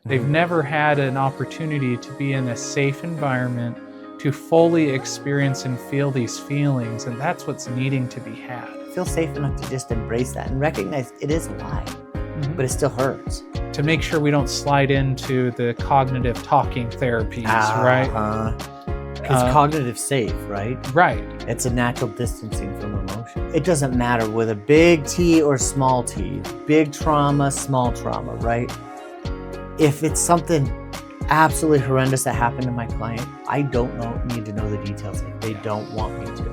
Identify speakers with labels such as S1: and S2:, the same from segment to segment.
S1: They've never had an opportunity to be in a safe environment to fully experience and feel these feelings, and that's what's needing to be had.
S2: Feel safe enough to just embrace that and recognize it is a lie, but it still hurts.
S1: To make sure we don't slide into the cognitive talking therapies, right?
S2: It's cognitive safe, right?
S1: Right.
S2: It's a natural distancing from emotion. It doesn't matter whether big T or small t, big trauma, small trauma, right? If it's something absolutely horrendous that happened to my client, I don't need to know the details if they don't want me to.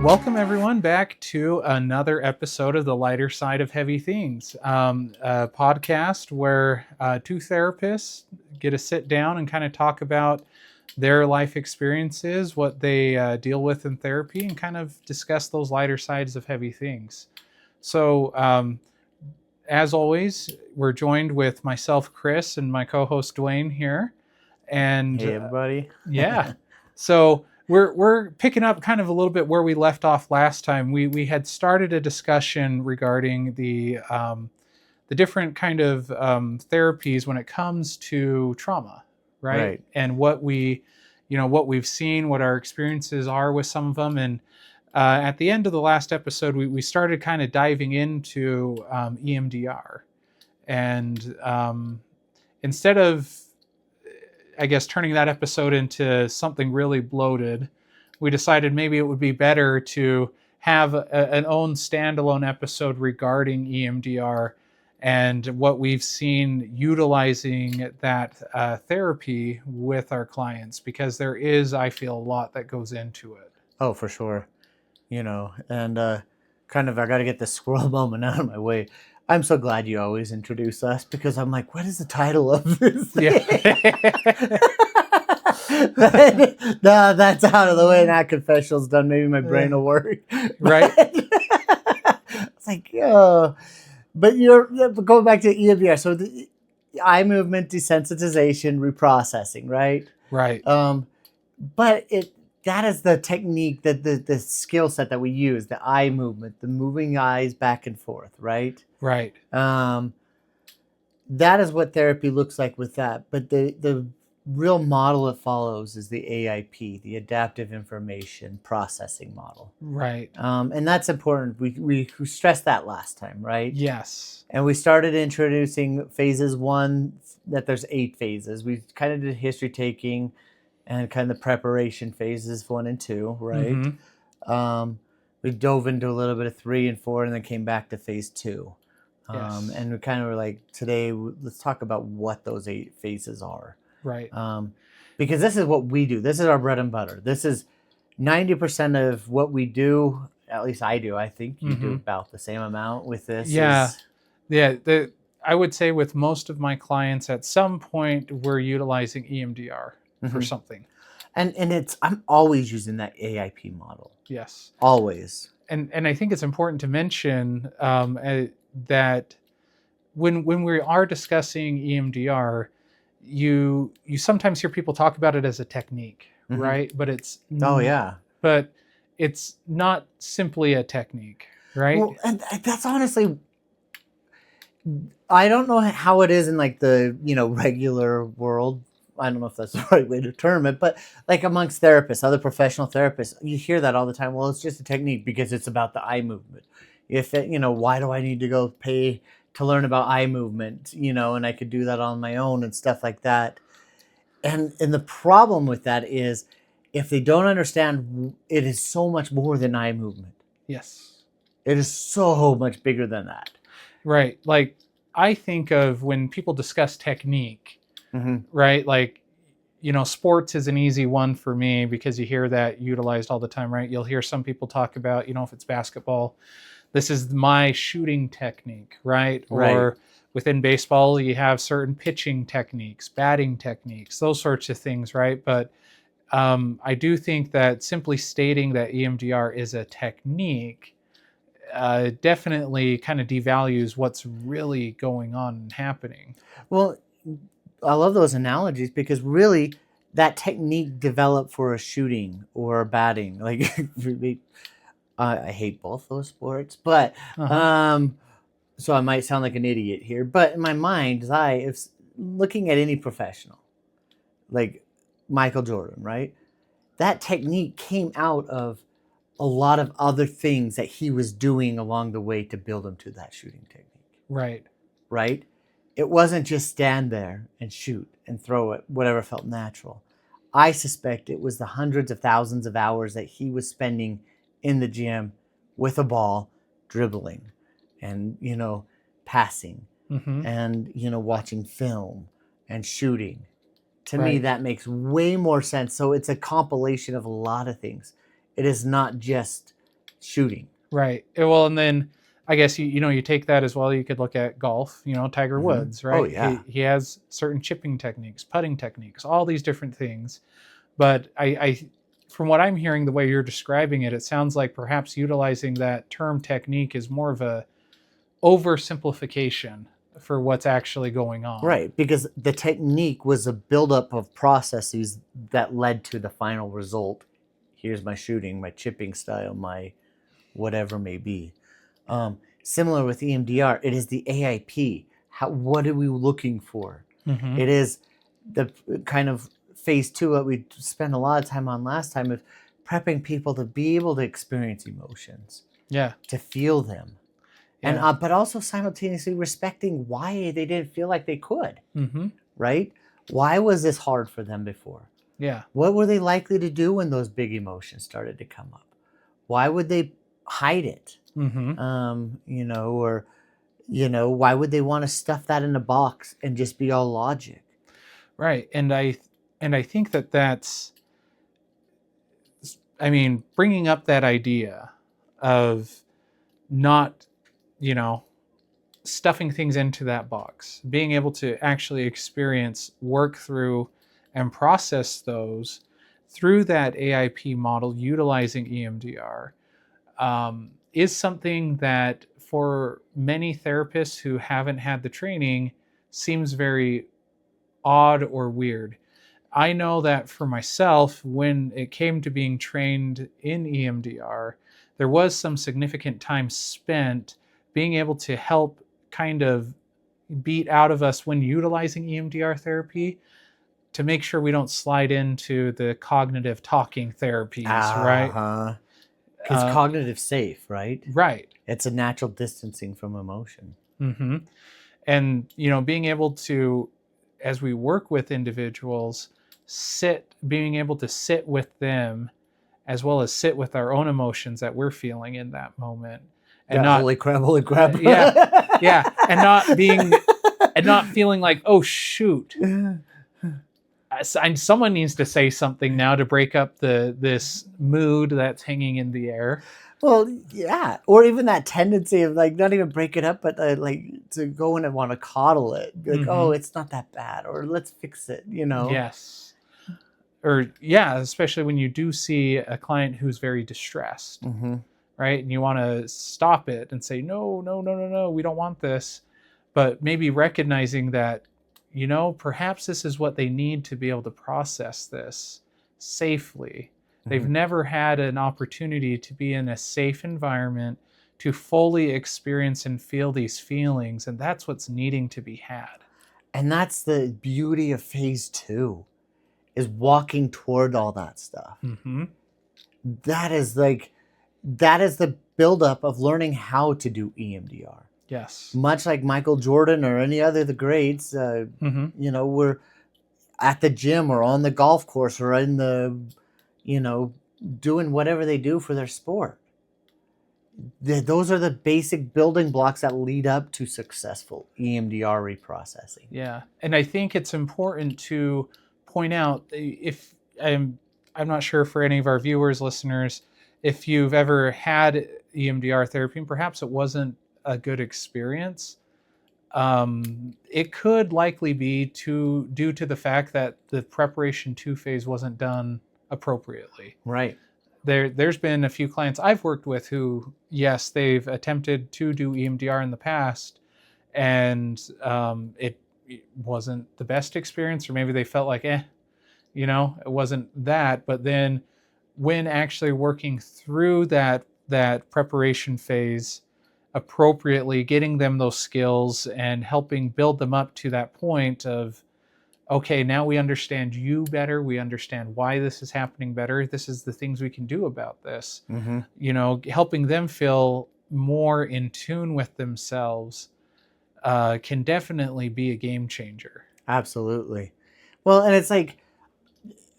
S1: Welcome everyone back to another episode of The Lighter Side of Heavy Things, a podcast where two therapists get to sit down and kind of talk about their life experiences, what they deal with in therapy, and kind of discuss those lighter sides of heavy things. So as always, we're joined with myself, Chris, and my co-host Dwayne here. And
S2: hey everybody.
S1: Yeah. So we're picking up kind of a little bit where we left off last time. We had started a discussion regarding the different kind of therapies when it comes to trauma, right? And what we've seen, what our experiences are with some of them. And at the end of the last episode, we started kind of diving into EMDR. And instead of, I guess, turning that episode into something really bloated, we decided maybe it would be better to have an own standalone episode regarding EMDR and what we've seen utilizing that therapy with our clients, because there is, I feel, a lot that goes into it.
S2: Oh, for sure. And I got to get the squirrel moment out of my way. I'm so glad you always introduce us, because I'm like, what is the title of this? No, that's out of the way. That confessional's done. Maybe my brain will work.
S1: Right.
S2: It's like, oh. But going back to EMDR. So the eye movement desensitization reprocessing, right?
S1: Right.
S2: But that is the technique, that the skill set that we use, the eye movement, the moving eyes back and forth, right?
S1: Right.
S2: That is what therapy looks like with that. But the real model it follows is the AIP, the Adaptive Information Processing Model.
S1: Right.
S2: And that's important. We stressed that last time, right?
S1: Yes.
S2: And we started introducing phases 1, that there's 8 phases. We kind of did history taking and kind of the preparation phases 1 and 2, right?
S1: Mm-hmm.
S2: We dove into a little bit of 3 and 4, and then came back to phase 2.
S1: Yes.
S2: And we kind of were like, today, let's talk about what those 8 phases are.
S1: Right.
S2: Because this is what we do. This is our bread and butter. This is 90% of what we do. At least I do. I think you do about the same amount with this.
S1: Yeah. I would say with most of my clients, at some point, we're utilizing EMDR for something.
S2: And I'm always using that AIP model.
S1: Yes.
S2: Always.
S1: And I think it's important to mention that when we are discussing EMDR, you sometimes hear people talk about it as a technique, right? But it's but it's not simply a technique, right?
S2: Well, and that's honestly, I don't know how it is in like the regular world. I don't know if that's the right way to term it, but like amongst therapists, other professional therapists, you hear that all the time. Well, it's just a technique because it's about the eye movement. Why do I need to go pay to learn about eye movement, and I could do that on my own and stuff like that. And the problem with that is, if they don't understand, it is so much more than eye movement.
S1: Yes.
S2: It is so much bigger than that.
S1: Right. Like, I think of when people discuss technique, right? Like, sports is an easy one for me because you hear that utilized all the time, right? You'll hear some people talk about, if it's basketball, this is my shooting technique, right? Or within baseball, you have certain pitching techniques, batting techniques, those sorts of things, right? But I do think that simply stating that EMDR is a technique definitely kind of devalues what's really going on and happening.
S2: Well, I love those analogies, because really that technique developed for a shooting or a batting. Like I hate both those sports, but
S1: Uh-huh.
S2: um, so I might sound like an idiot here, but in my mind's eye, if looking at any professional, like Michael Jordan, right? That technique came out of a lot of other things that he was doing along the way to build him to that shooting technique,
S1: Right.
S2: right? It wasn't just stand there and shoot and throw it, whatever felt natural. I suspect it was the hundreds of thousands of hours that he was spending in the gym with a ball, dribbling and, passing
S1: Mm-hmm.
S2: and, watching film and shooting. To me,
S1: Right.
S2: that makes way more sense. So it's a compilation of a lot of things. It is not just shooting.
S1: Right. Well, and then I guess you take that as well. You could look at golf. Tiger Woods,
S2: Oh,
S1: right? He
S2: yeah.
S1: he has certain chipping techniques, putting techniques, all these different things. But from what I'm hearing, the way you're describing it, it sounds like perhaps utilizing that term technique is more of a oversimplification for what's actually going on.
S2: Right. Because the technique was a buildup of processes that led to the final result. Here's my shooting, my chipping style, my whatever may be. Similar with EMDR, it is the AIP. What are we looking for?
S1: Mm-hmm.
S2: It is the kind of phase two that we spent a lot of time on last time of prepping people to be able to experience emotions,
S1: Yeah.
S2: to feel them, and
S1: Yeah.
S2: but also simultaneously respecting why they didn't feel like they could.
S1: Mm-hmm.
S2: Right? Why was this hard for them before?
S1: Yeah.
S2: What were they likely to do when those big emotions started to come up? Why would they hide it?
S1: Mm-hmm.
S2: Or why would they want to stuff that in a box and just be all logic?
S1: Right. And I think that's, I mean, bringing up that idea of not, you know, stuffing things into that box, being able to actually experience, work through, and process those through that AIP model utilizing EMDR, is something that for many therapists who haven't had the training seems very odd or weird. I know that for myself, when it came to being trained in EMDR, there was some significant time spent being able to help kind of beat out of us when utilizing EMDR therapy to make sure we don't slide into the cognitive talking therapies, right?
S2: Uh-huh. Because
S1: Uh,
S2: cognitive safe, right?
S1: right.
S2: It's a natural distancing from emotion.
S1: Mm-hmm. And being able to, as we work with individuals, being able to sit with them as well as sit with our own emotions that we're feeling in that moment, and
S2: Yeah,
S1: not,
S2: holy crap, holy crap.
S1: yeah, yeah, and not feeling like, oh shoot, someone needs to say something now to break up this mood that's hanging in the air.
S2: Well, yeah. Or even that tendency of like not even break it up, but to go in and want to coddle it. Be like,
S1: Mm-hmm.
S2: oh, it's not that bad. Or let's fix it,
S1: Yes. Or yeah, especially when you do see a client who's very distressed,
S2: Mm-hmm.
S1: right? And you want to stop it and say, no, no, no, no, no, we don't want this. But maybe recognizing that, perhaps this is what they need to be able to process this safely. They've
S2: Mm-hmm.
S1: never had an opportunity to be in a safe environment to fully experience and feel these feelings. And that's what's needing to be had.
S2: And that's the beauty of phase two, is walking toward all that stuff.
S1: Mm-hmm.
S2: That is the buildup of learning how to do EMDR.
S1: Yes.
S2: Much like Michael Jordan or any other of the greats,
S1: Mm-hmm.
S2: we're at the gym or on the golf course or in the, doing whatever they do for their sport. Those are the basic building blocks that lead up to successful EMDR reprocessing.
S1: Yeah, and I think it's important to point out, if I'm not sure for any of our viewers, listeners, if you've ever had EMDR therapy and perhaps it wasn't a good experience, it could likely be due to the fact that the preparation 2 phase wasn't done appropriately.
S2: Right.
S1: There's been a few clients I've worked with who, yes, they've attempted to do EMDR in the past, and it wasn't the best experience, or maybe they felt like, it wasn't that. But then when actually working through that preparation phase appropriately, getting them those skills and helping build them up to that point of, okay, now we understand you better. We understand why this is happening better. This is the things we can do about this.
S2: Mm-hmm.
S1: Helping them feel more in tune with themselves can definitely be a game changer.
S2: Absolutely. Well, and it's like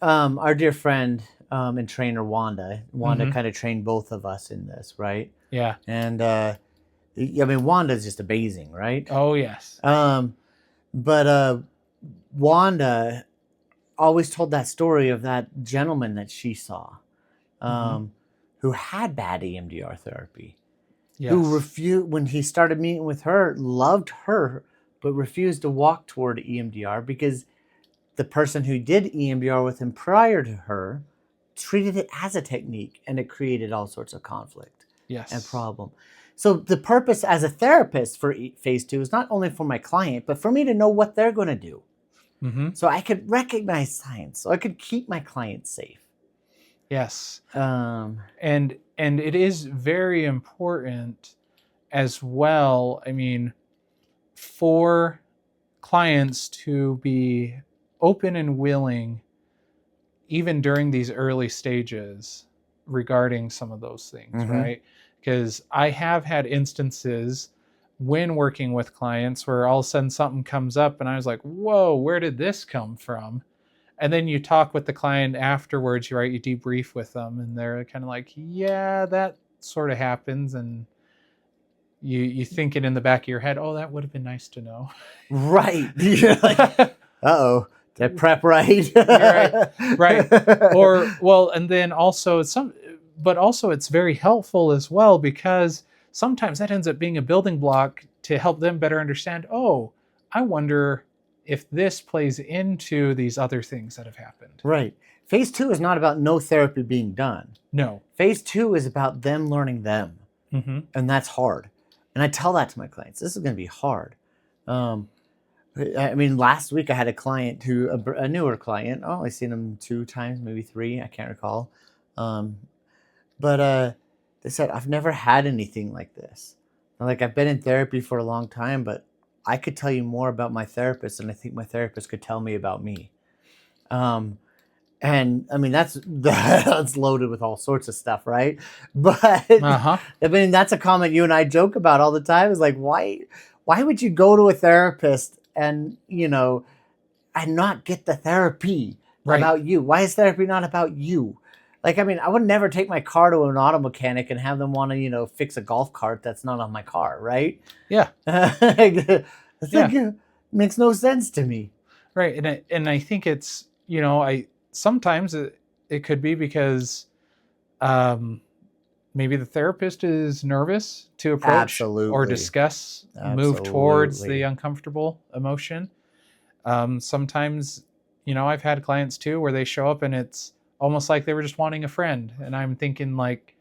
S2: our dear friend and trainer Wanda. Wanda
S1: Mm-hmm.
S2: kind of trained both of us in this, right?
S1: Yeah.
S2: And I mean, Wanda's just amazing, right?
S1: Oh, yes.
S2: But Wanda always told that story of that gentleman that she saw,
S1: Mm-hmm.
S2: who had bad EMDR therapy, who
S1: Yes.
S2: refused when he started meeting with her, loved her, but refused to walk toward EMDR because the person who did EMDR with him prior to her treated it as a technique, and it created all sorts of conflict and
S1: Yes.
S2: problem. So the purpose as a therapist for phase 2 is not only for my client, but for me to know what they're going to do.
S1: Mm-hmm.
S2: So I could recognize signs, so I could keep my clients safe.
S1: Yes.
S2: Um,
S1: And it is very important as well. I mean, for clients to be open and willing, even during these early stages, regarding some of those things,
S2: mm-hmm.
S1: right? Because I have had instances when working with clients where all of a sudden something comes up and I was like, whoa, where did this come from? And then you talk with the client afterwards, right? You debrief with them and they're kind of like, yeah, that sort of happens. And you think it in the back of your head, oh, that would have been nice to know.
S2: Right. You're like, uh-oh, did I prep right?
S1: Right. Or, well, and then also it's very helpful as well, because sometimes that ends up being a building block to help them better understand, oh, I wonder if this plays into these other things that have happened.
S2: Right. Phase 2 is not about no therapy being done.
S1: No.
S2: Phase 2 is about them learning them.
S1: Mm-hmm.
S2: And that's hard. And I tell that to my clients. This is going to be hard. I mean, last week I had a client a newer client. Oh, I've seen him 2 times, maybe 3. I can't recall. But they said, I've never had anything like this. Like, I've been in therapy for a long time, but I could tell you more about my therapist than I think my therapist could tell me about me. And I mean, that's loaded with all sorts of stuff, right? But
S1: Uh-huh.
S2: I mean, that's a comment you and I joke about all the time. Is like, why would you go to a therapist and and not get the therapy about you? Why is therapy not about you? Like, I mean, I would never take my car to an auto mechanic and have them want to fix a golf cart that's not on my car, right?
S1: Yeah.
S2: It makes no sense to me.
S1: Right. And I think it's, sometimes it could be because maybe the therapist is nervous to approach or discuss, move towards the uncomfortable emotion. Sometimes, I've had clients too where they show up and it's almost like they were just wanting a friend. And I'm thinking, like,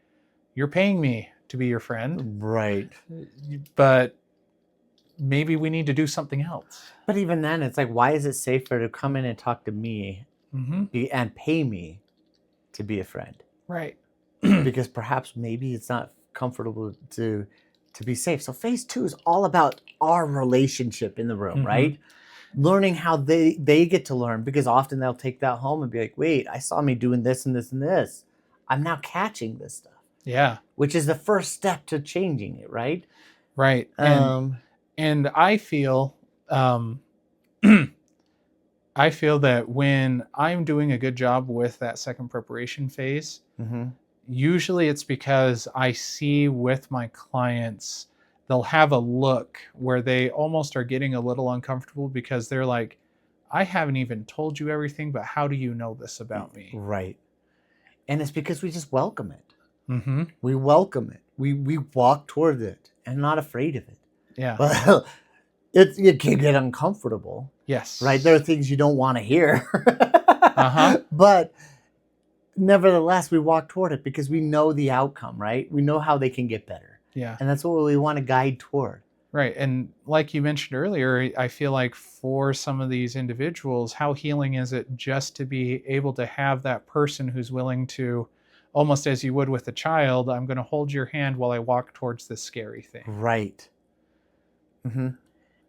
S1: you're paying me to be your friend.
S2: Right.
S1: But maybe we need to do something else.
S2: But even then, it's like, why is it safer to come in and talk to me and pay me to be a friend?
S1: Right.
S2: Because perhaps maybe it's not comfortable to be safe. So phase 2 is all about our relationship in the room, right? Learning how they get to learn, because often they'll take that home and be like, wait, I saw me doing this and this and this. I'm now catching this stuff.
S1: Yeah.
S2: Which is the first step to changing it, right?
S1: Right. And I feel I feel that when I'm doing a good job with that second preparation phase, usually it's because I see with my clients, they'll have a look where they almost are getting a little uncomfortable because they're like, I haven't even told you everything, but how do you know this about me?
S2: Right. And it's because we just welcome it. We welcome it. We walk toward it and not afraid of it.
S1: Yeah.
S2: But it can get uncomfortable.
S1: Yes.
S2: Right. There are things you don't want to hear. But nevertheless, we walk toward it because we know the outcome, right? We know how they can get better.
S1: Yeah.
S2: And that's what we want to guide toward.
S1: Right. And like you mentioned earlier, I feel like for some of these individuals, how healing is it just to be able to have that person who's willing to almost as you would with a child, I'm going to hold your hand while I walk towards this scary thing.
S2: Right. Mm-hmm.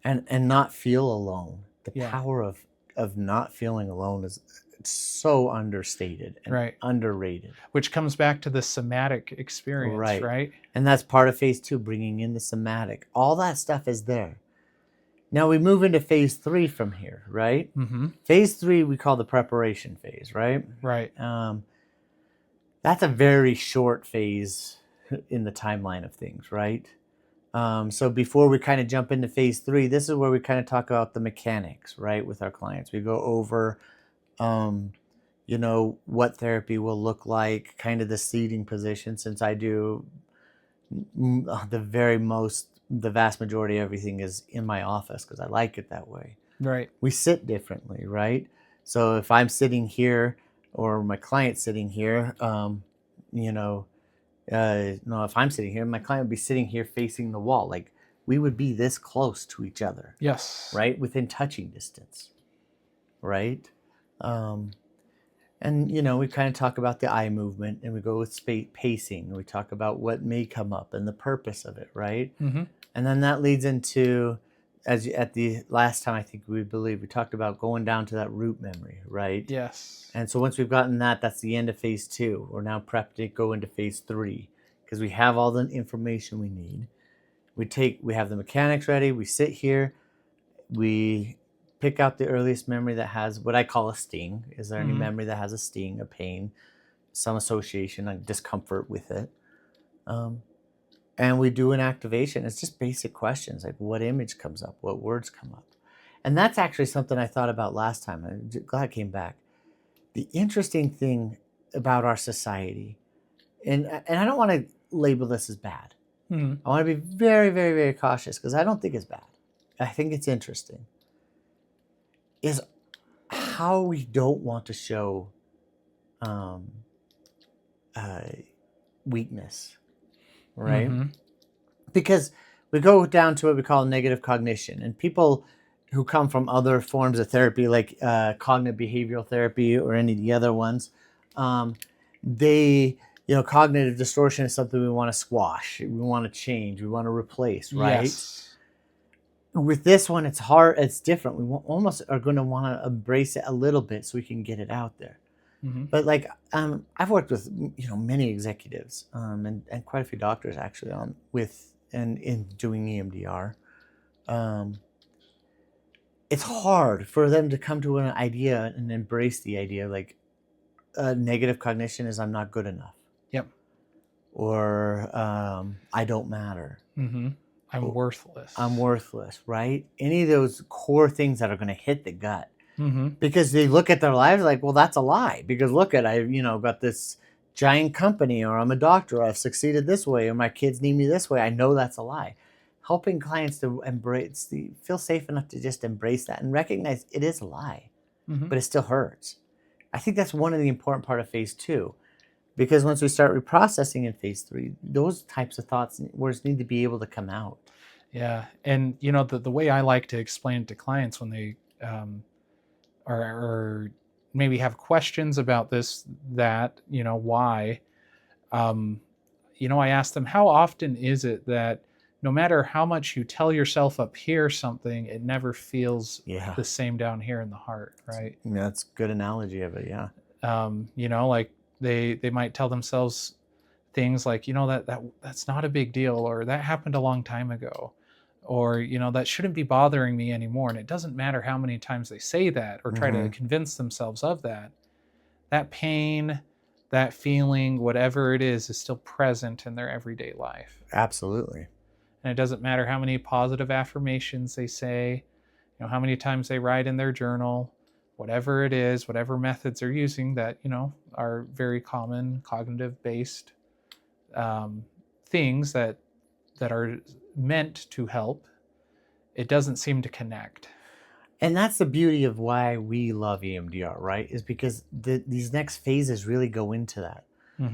S2: And not feel alone. The
S1: Yeah.
S2: power of not feeling alone is so understated and
S1: Right.
S2: underrated.
S1: Which comes back to the somatic experience, right?
S2: And that's part of phase 2, bringing in the somatic. All that stuff is there. Now we move into phase 3 from here, right?
S1: Mm-hmm.
S2: Phase 3 we call the preparation phase, right?
S1: Right.
S2: That's a very short phase in the timeline of things, right? So before we kind of jump into phase 3, this is where we kind of talk about the mechanics, right, with our clients. We go over, what therapy will look like, kind of the seating position, since I do the vast majority of everything is in my office because I like it that way.
S1: Right.
S2: We sit differently, right? So if I'm sitting here or my client's sitting here, if I'm sitting here, my client would be sitting here facing the wall. Like we would be this close to each other.
S1: Yes.
S2: Right? Within touching distance. Right? We kind of talk about the eye movement and we go with pacing. And we talk about what may come up and the purpose of it. Right?
S1: Mm-hmm.
S2: And then that leads into, at the last time, I think we talked about going down to that root memory. Right?
S1: Yes.
S2: And so once we've gotten that, that's the end of phase 2. We're now prepped to go into phase 3 because we have all the information we need. We have the mechanics ready. We sit here. We pick out the earliest memory that has what I call a sting. Is there any memory that has a sting, a pain, some association, like discomfort with it? And we do an activation. It's just basic questions like what image comes up, what words come up. And that's actually something I thought about last time. I'm glad I came back. The interesting thing about our society, and I don't want to label this as bad. I want to be very, very, very cautious because I don't think it's bad. I think it's interesting. Is how we don't want to show weakness, right?
S1: Mm-hmm.
S2: Because we go down to what we call negative cognition, and people who come from other forms of therapy, like cognitive behavioral therapy or any of the other ones, cognitive distortion is something we want to squash, we want to change, we want to replace, right?
S1: Yes.
S2: With this one, it's hard, it's different. We almost are going to want to embrace it a little bit so we can get it out there.
S1: Mm-hmm.
S2: But I've worked with many executives and quite a few doctors actually in doing EMDR. It's hard for them to come to an idea and embrace the idea like negative cognition is I'm not good enough.
S1: Yep.
S2: Or I don't matter.
S1: Mm-hmm. I'm worthless,
S2: right? Any of those core things that are going to hit the gut.
S1: Mm-hmm.
S2: Because they look at their lives like, well, that's a lie. Because look at, I've got this giant company, or I'm a doctor, or I've succeeded this way, or my kids need me this way. I know that's a lie. Helping clients to feel safe enough to just embrace that and recognize it is a lie, but it still hurts. I think that's one of the important part of phase 2, because once we start reprocessing in phase 3, those types of thoughts and words need to be able to come out.
S1: Yeah, and the way I like to explain it to clients when they or maybe have questions about this, why, I ask them, how often is it that no matter how much you tell yourself up here something, it never feels the same down here in the heart, right?
S2: That's a good analogy of it, yeah.
S1: Like they might tell themselves things like, that's not a big deal, or that happened a long time ago, or that shouldn't be bothering me anymore. And it doesn't matter how many times they say that or try to convince themselves of that pain, that feeling, whatever it is still present in their everyday life.
S2: Absolutely.
S1: And it doesn't matter how many positive affirmations they say, how many times they write in their journal, whatever it is, whatever methods they're using that are very common cognitive based things that are meant to help, it doesn't seem to connect.
S2: And that's the beauty of why we love EMDR, right? Is because these next phases really go into that.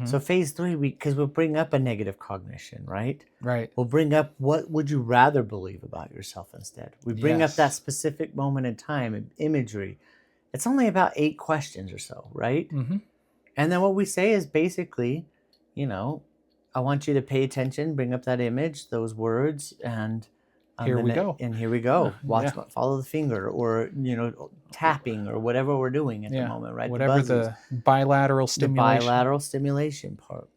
S2: So phase 3, because we'll bring up a negative cognition, right?
S1: Right.
S2: We'll bring up what would you rather believe about yourself instead. We bring up that specific moment in time and imagery. It's only about 8 questions or so, right? And then what we say is basically, I want you to pay attention, bring up that image, those words, and
S1: Here we go.
S2: And here we go.
S1: Yeah.
S2: Follow the finger, or tapping, or whatever we're doing at the moment, right?
S1: Whatever the bilateral
S2: the
S1: stimulation.
S2: bilateral stimulation part,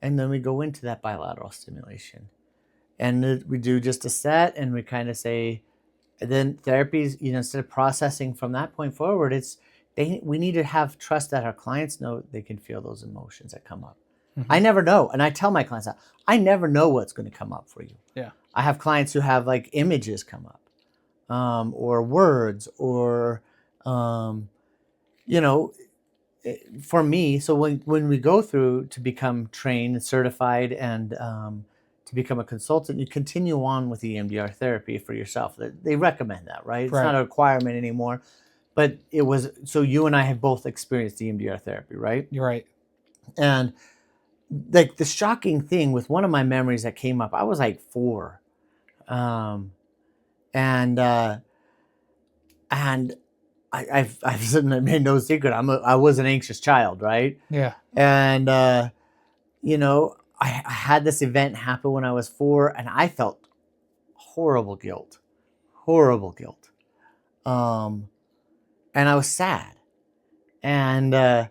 S2: and then we go into that bilateral stimulation, and we do just a set, and we kind of say, and then therapies, instead of processing from that point forward, we need to have trust that our clients know they can feel those emotions that come up.
S1: Mhm.
S2: I never know, and I tell my clients that I never know what's going to come up for you.
S1: Yeah.
S2: I have clients who have like images come up, or words, or for me. So when we go through to become trained and certified, and to become a consultant, you continue on with EMDR therapy for yourself. They recommend that, right? It's
S1: Right.
S2: not a requirement anymore, but it was. So you and I have both experienced EMDR therapy, right?
S1: You're right.
S2: And like the shocking thing with one of my memories that came up, I was like 4, and I've made no secret. I was an anxious child, right?
S1: Yeah.
S2: And I had this event happen when I was 4, and I felt horrible guilt, and I was sad, and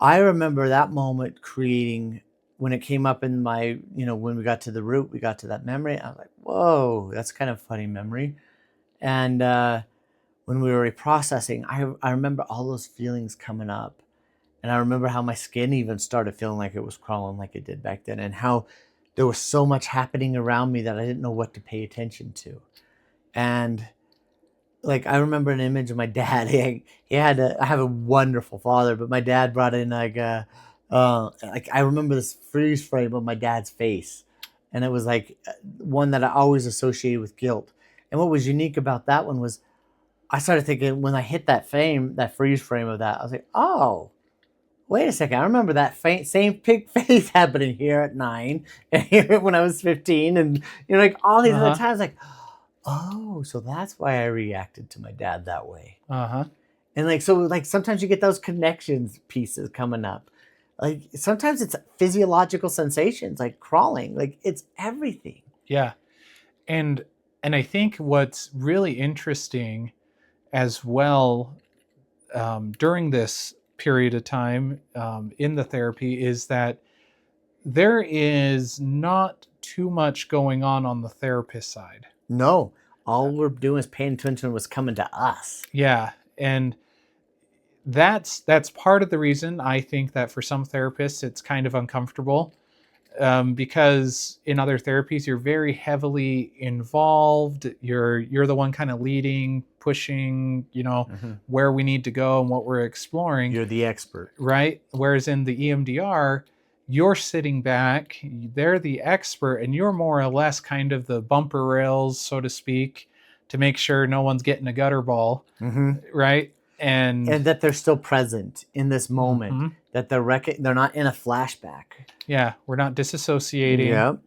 S2: I remember that moment creating, when it came up in my, when we got to the root, we got to that memory. I was like, whoa, that's kind of a funny memory. And when we were reprocessing, I remember all those feelings coming up. And I remember how my skin even started feeling like it was crawling like it did back then, and how there was so much happening around me that I didn't know what to pay attention to. And like, I remember an image of my dad. I have a wonderful father, but my dad brought in like I remember this freeze frame of my dad's face, and it was like one that I always associated with guilt. And what was unique about that one was, I started thinking, when I hit that freeze frame of that, I was like, oh, wait a second. I remember that same pig face happening here at 9, and here when I was 15, and like all these other times, like, oh, so that's why I reacted to my dad that way. And like, so like sometimes you get those connections pieces coming up. Like sometimes it's physiological sensations, like crawling, like it's everything.
S1: Yeah. And I think what's really interesting as well, during this period of time, in the therapy, is that there is not too much going on the therapist side.
S2: No, all we're doing is paying attention to what's coming to us.
S1: Yeah. And that's part of the reason I think that for some therapists it's kind of uncomfortable, because in other therapies you're very heavily involved. You're the one kind of leading, pushing, where we need to go and what we're exploring.
S2: You're the expert,
S1: right? Whereas in the EMDR, you're sitting back, they're the expert, and you're more or less kind of the bumper rails, so to speak, to make sure no one's getting a gutter ball, right? And
S2: that they're still present in this moment, that they're not in a flashback.
S1: Yeah, we're not disassociating.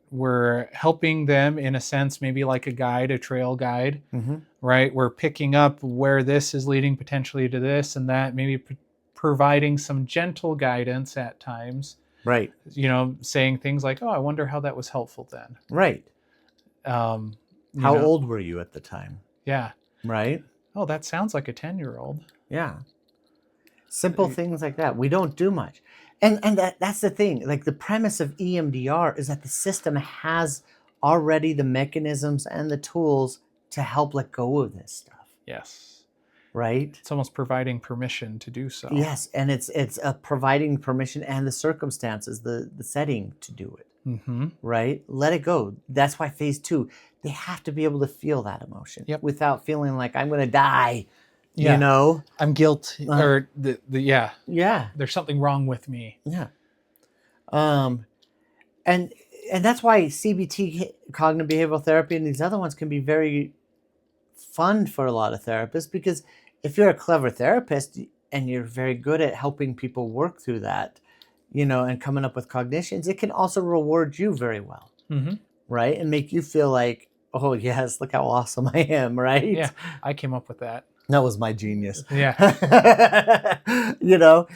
S1: We're helping them in a sense, maybe like a trail guide, right? We're picking up where this is leading potentially to this and that, maybe providing some gentle guidance at times,
S2: right?
S1: Saying things like, oh, I wonder how that was helpful then,
S2: right? How old were you at the time?
S1: Yeah.
S2: Right?
S1: Oh, that sounds like a 10-year-old.
S2: Yeah. Simple things like that. We don't do much. And that's the thing. Like, the premise of EMDR is that the system has already the mechanisms and the tools to help let go of this stuff.
S1: Yes.
S2: Right?
S1: It's almost providing permission to do so.
S2: Yes, and it's providing permission and the circumstances, the setting to do it. Right? Let it go. That's why phase 2, they have to be able to feel that emotion without feeling like I'm going to die.
S1: Yeah. I'm guilty, or there's something wrong with me.
S2: Yeah. And that's why CBT, cognitive behavioral therapy, and these other ones can be very fun for a lot of therapists, because if you're a clever therapist and you're very good at helping people work through that, and coming up with cognitions, it can also reward you very well, right? And make you feel like, oh yes, look how awesome I am, right?
S1: Yeah, I came up with that.
S2: That was my genius.
S1: Yeah.
S2: You know,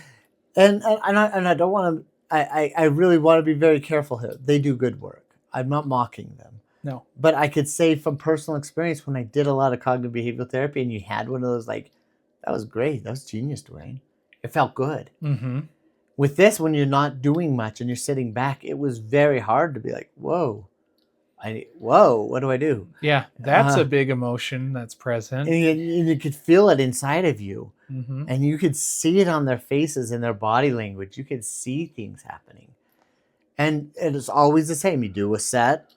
S2: and I don't want to. I really want to be very careful here. They do good work. I'm not mocking them.
S1: No.
S2: But I could say from personal experience, when I did a lot of cognitive behavioral therapy and you had one of those, like, that was great. That was genius, Dwayne. It felt good.
S1: Mm-hmm.
S2: With this, when you're not doing much and you're sitting back, it was very hard to be like, whoa, what do I do?
S1: Yeah, that's a big emotion that's present.
S2: And you could feel it inside of you.
S1: Mm-hmm.
S2: And you could see it on their faces and their body language. You could see things happening. And it's always the same. You do a set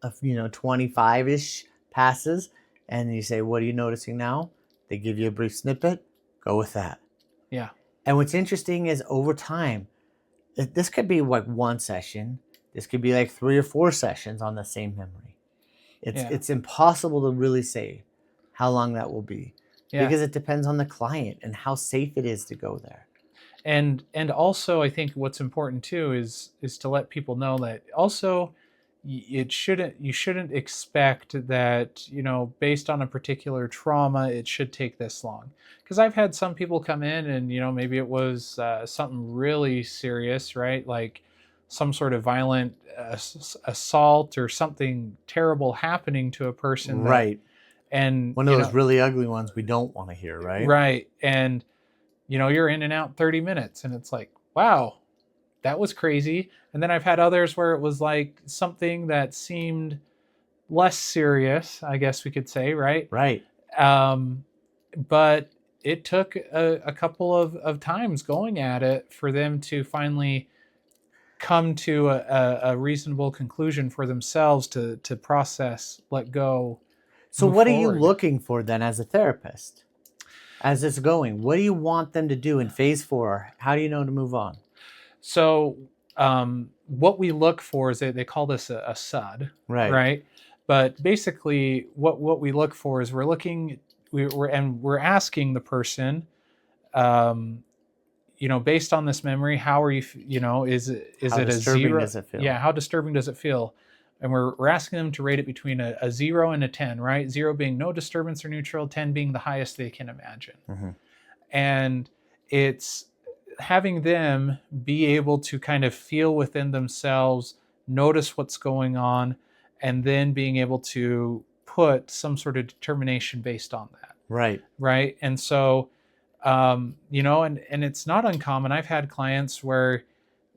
S2: of 25-ish passes, and you say, what are you noticing now? They give you a brief snippet. Go with that.
S1: Yeah.
S2: And what's interesting is over time, this could be like one session. This could be like 3 or 4 sessions on the same memory. It's impossible to really say how long that will be, because it depends on the client and how safe it is to go there.
S1: And also, I think what's important too is to let people know that also you shouldn't expect that, based on a particular trauma, it should take this long. Because I've had some people come in and, maybe it was something really serious, right? Like some sort of violent assault or something terrible happening to a person.
S2: Right.
S1: And
S2: one of those really ugly ones we don't want to hear, right?
S1: Right. And, you're in and out 30 minutes and it's like, wow, that was crazy. And then I've had others where it was like something that seemed less serious, I guess we could say, right?
S2: Right.
S1: But it took a couple of times going at it for them to finally come to a reasonable conclusion for themselves to process, let go.
S2: So what are you looking for then as a therapist? As it's going, what do you want them to do in phase 4? How do you know to move on?
S1: So what we look for is they call this a SUD,
S2: right?
S1: But basically, what we look for is we're asking the person, based on this memory, how are you? Is it a 0?
S2: Does it feel?
S1: Yeah, how disturbing does it feel? And we're asking them to rate it between a 0 and a 10, right? 0 being no disturbance or neutral, 10 being the highest they can imagine.
S2: Mm-hmm.
S1: And it's having them be able to kind of feel within themselves, notice what's going on, and then being able to put some sort of determination based on that.
S2: Right.
S1: Right. And so, and it's not uncommon. I've had clients where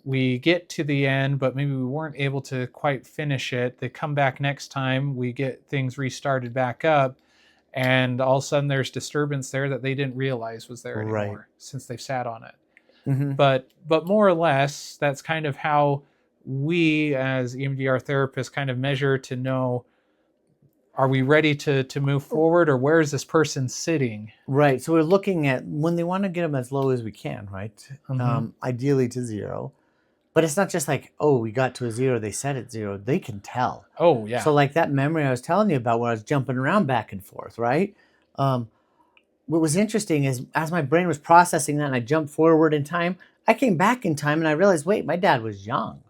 S1: we get to the end, but maybe we weren't able to quite finish it. They come back next time, we get things restarted back up, and all of a sudden there's disturbance there that they didn't realize was there anymore since they've sat on it.
S2: Mm-hmm.
S1: But more or less, that's kind of how we as EMDR therapists kind of measure to know, are we ready to move forward, or where is this person sitting?
S2: Right. So we're looking at when they want to get them as low as we can, right?
S1: Mm-hmm.
S2: Ideally to 0. But it's not just like, oh, we got to a 0, they said it's 0. They can tell.
S1: Oh, yeah.
S2: So like that memory I was telling you about where I was jumping around back and forth, right? What was interesting is as my brain was processing that and I jumped forward in time, I came back in time and I realized, wait, my dad was young.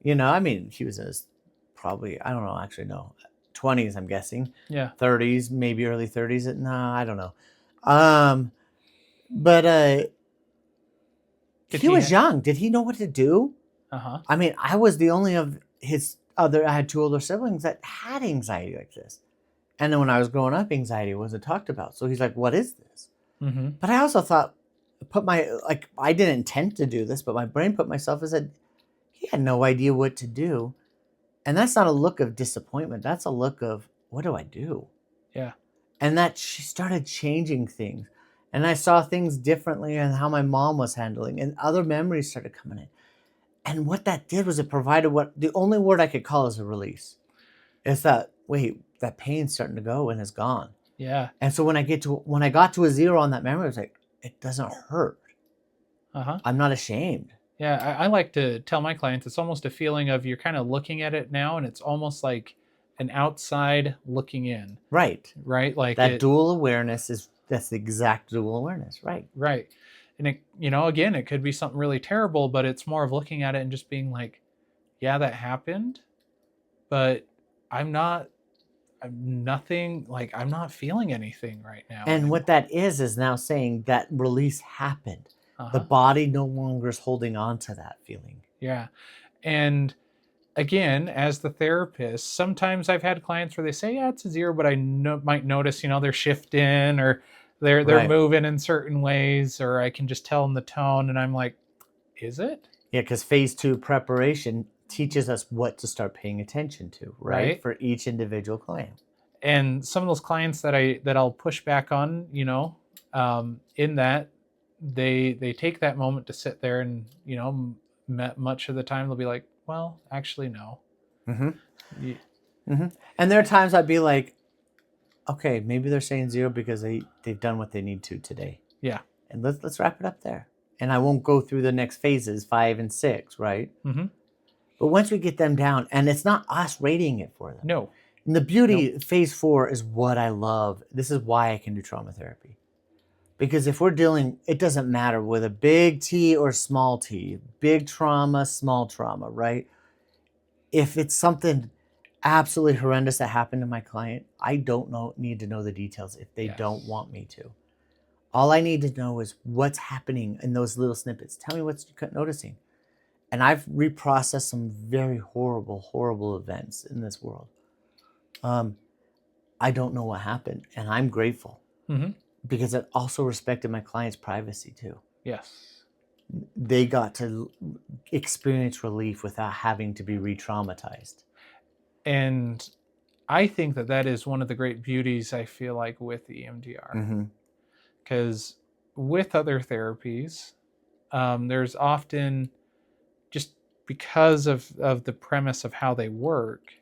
S2: He was in his probably, I don't know, actually, no, 20s, I'm guessing.
S1: Yeah.
S2: 30s, maybe early 30s. No, I don't know. But he was young. Did he know what to do?
S1: Uh-huh.
S2: I was the only of his I had 2 older siblings that had anxiety like this. And then when I was growing up, anxiety wasn't talked about. So he's like, what is this?
S1: Mm-hmm.
S2: But I also thought, I didn't intend to do this, but my brain put myself and said, he had no idea what to do. And that's not a look of disappointment. That's a look of, what do I do?
S1: Yeah.
S2: And that she started changing things. And I saw things differently and how my mom was handling, and other memories started coming in. And what that did was it provided what the only word I could call is a release. It's that, wait, that pain's starting to go and it's gone.
S1: Yeah.
S2: And so when I got to a 0 on that memory, I was like, it doesn't hurt.
S1: Uh-huh.
S2: I'm not ashamed.
S1: Yeah, I like to tell my clients it's almost a feeling of you're kind of looking at it now, and it's almost like an outside looking in.
S2: Right.
S1: Right? Like
S2: that dual awareness that's the exact dual awareness. Right.
S1: Right. And it, again, it could be something really terrible, but it's more of looking at it and just being like, yeah, that happened, but I'm not nothing, like I'm not feeling anything right now
S2: And
S1: anymore.
S2: what that is now saying that release happened. The
S1: Uh-huh.
S2: body no longer is holding on to that feeling.
S1: Yeah. And again, as the therapist, sometimes I've had clients where they say, "Yeah, it's a 0," but I might notice, they're shifting or they're
S2: Right.
S1: moving in certain ways, or I can just tell in the tone, and I'm like, "Is it?"
S2: Yeah, because phase 2 preparation teaches us what to start paying attention to, right?
S1: Right?
S2: For each individual client.
S1: And some of those clients that I'll push back on, in that they take that moment to sit there and much of the time they'll be like, "Well, actually, no."
S2: Mm-hmm.
S1: Y-
S2: Mm-hmm. And there are times I'd be like, okay, maybe they're saying 0 because they've done what they need to today.
S1: Yeah.
S2: And let's wrap it up there. And I won't go through the next phases, 5 and 6, right?
S1: Mm-hmm.
S2: But once we get them down, and it's not us rating it for them.
S1: No.
S2: And the
S1: Nope.
S2: beauty, phase 4 is what I love. This is why I can do trauma therapy. Because if we're dealing, it doesn't matter with a big T or small t, big trauma, small trauma, right? If it's something absolutely horrendous that happened to my client, I don't need to know the details if they don't
S1: Yes.
S2: want me to. All I need to know is what's happening in those little snippets. Tell me what you're noticing. And I've reprocessed some very horrible, horrible events in this world. I don't know what happened, and I'm grateful
S1: Mm-hmm.
S2: because it also respected my client's privacy too.
S1: Yes.
S2: They got to experience relief without having to be re-traumatized.
S1: And I think that is one of the great beauties, I feel like, with EMDR,
S2: Mm-hmm.
S1: because with other therapies, there's often, just because of the premise of how they work,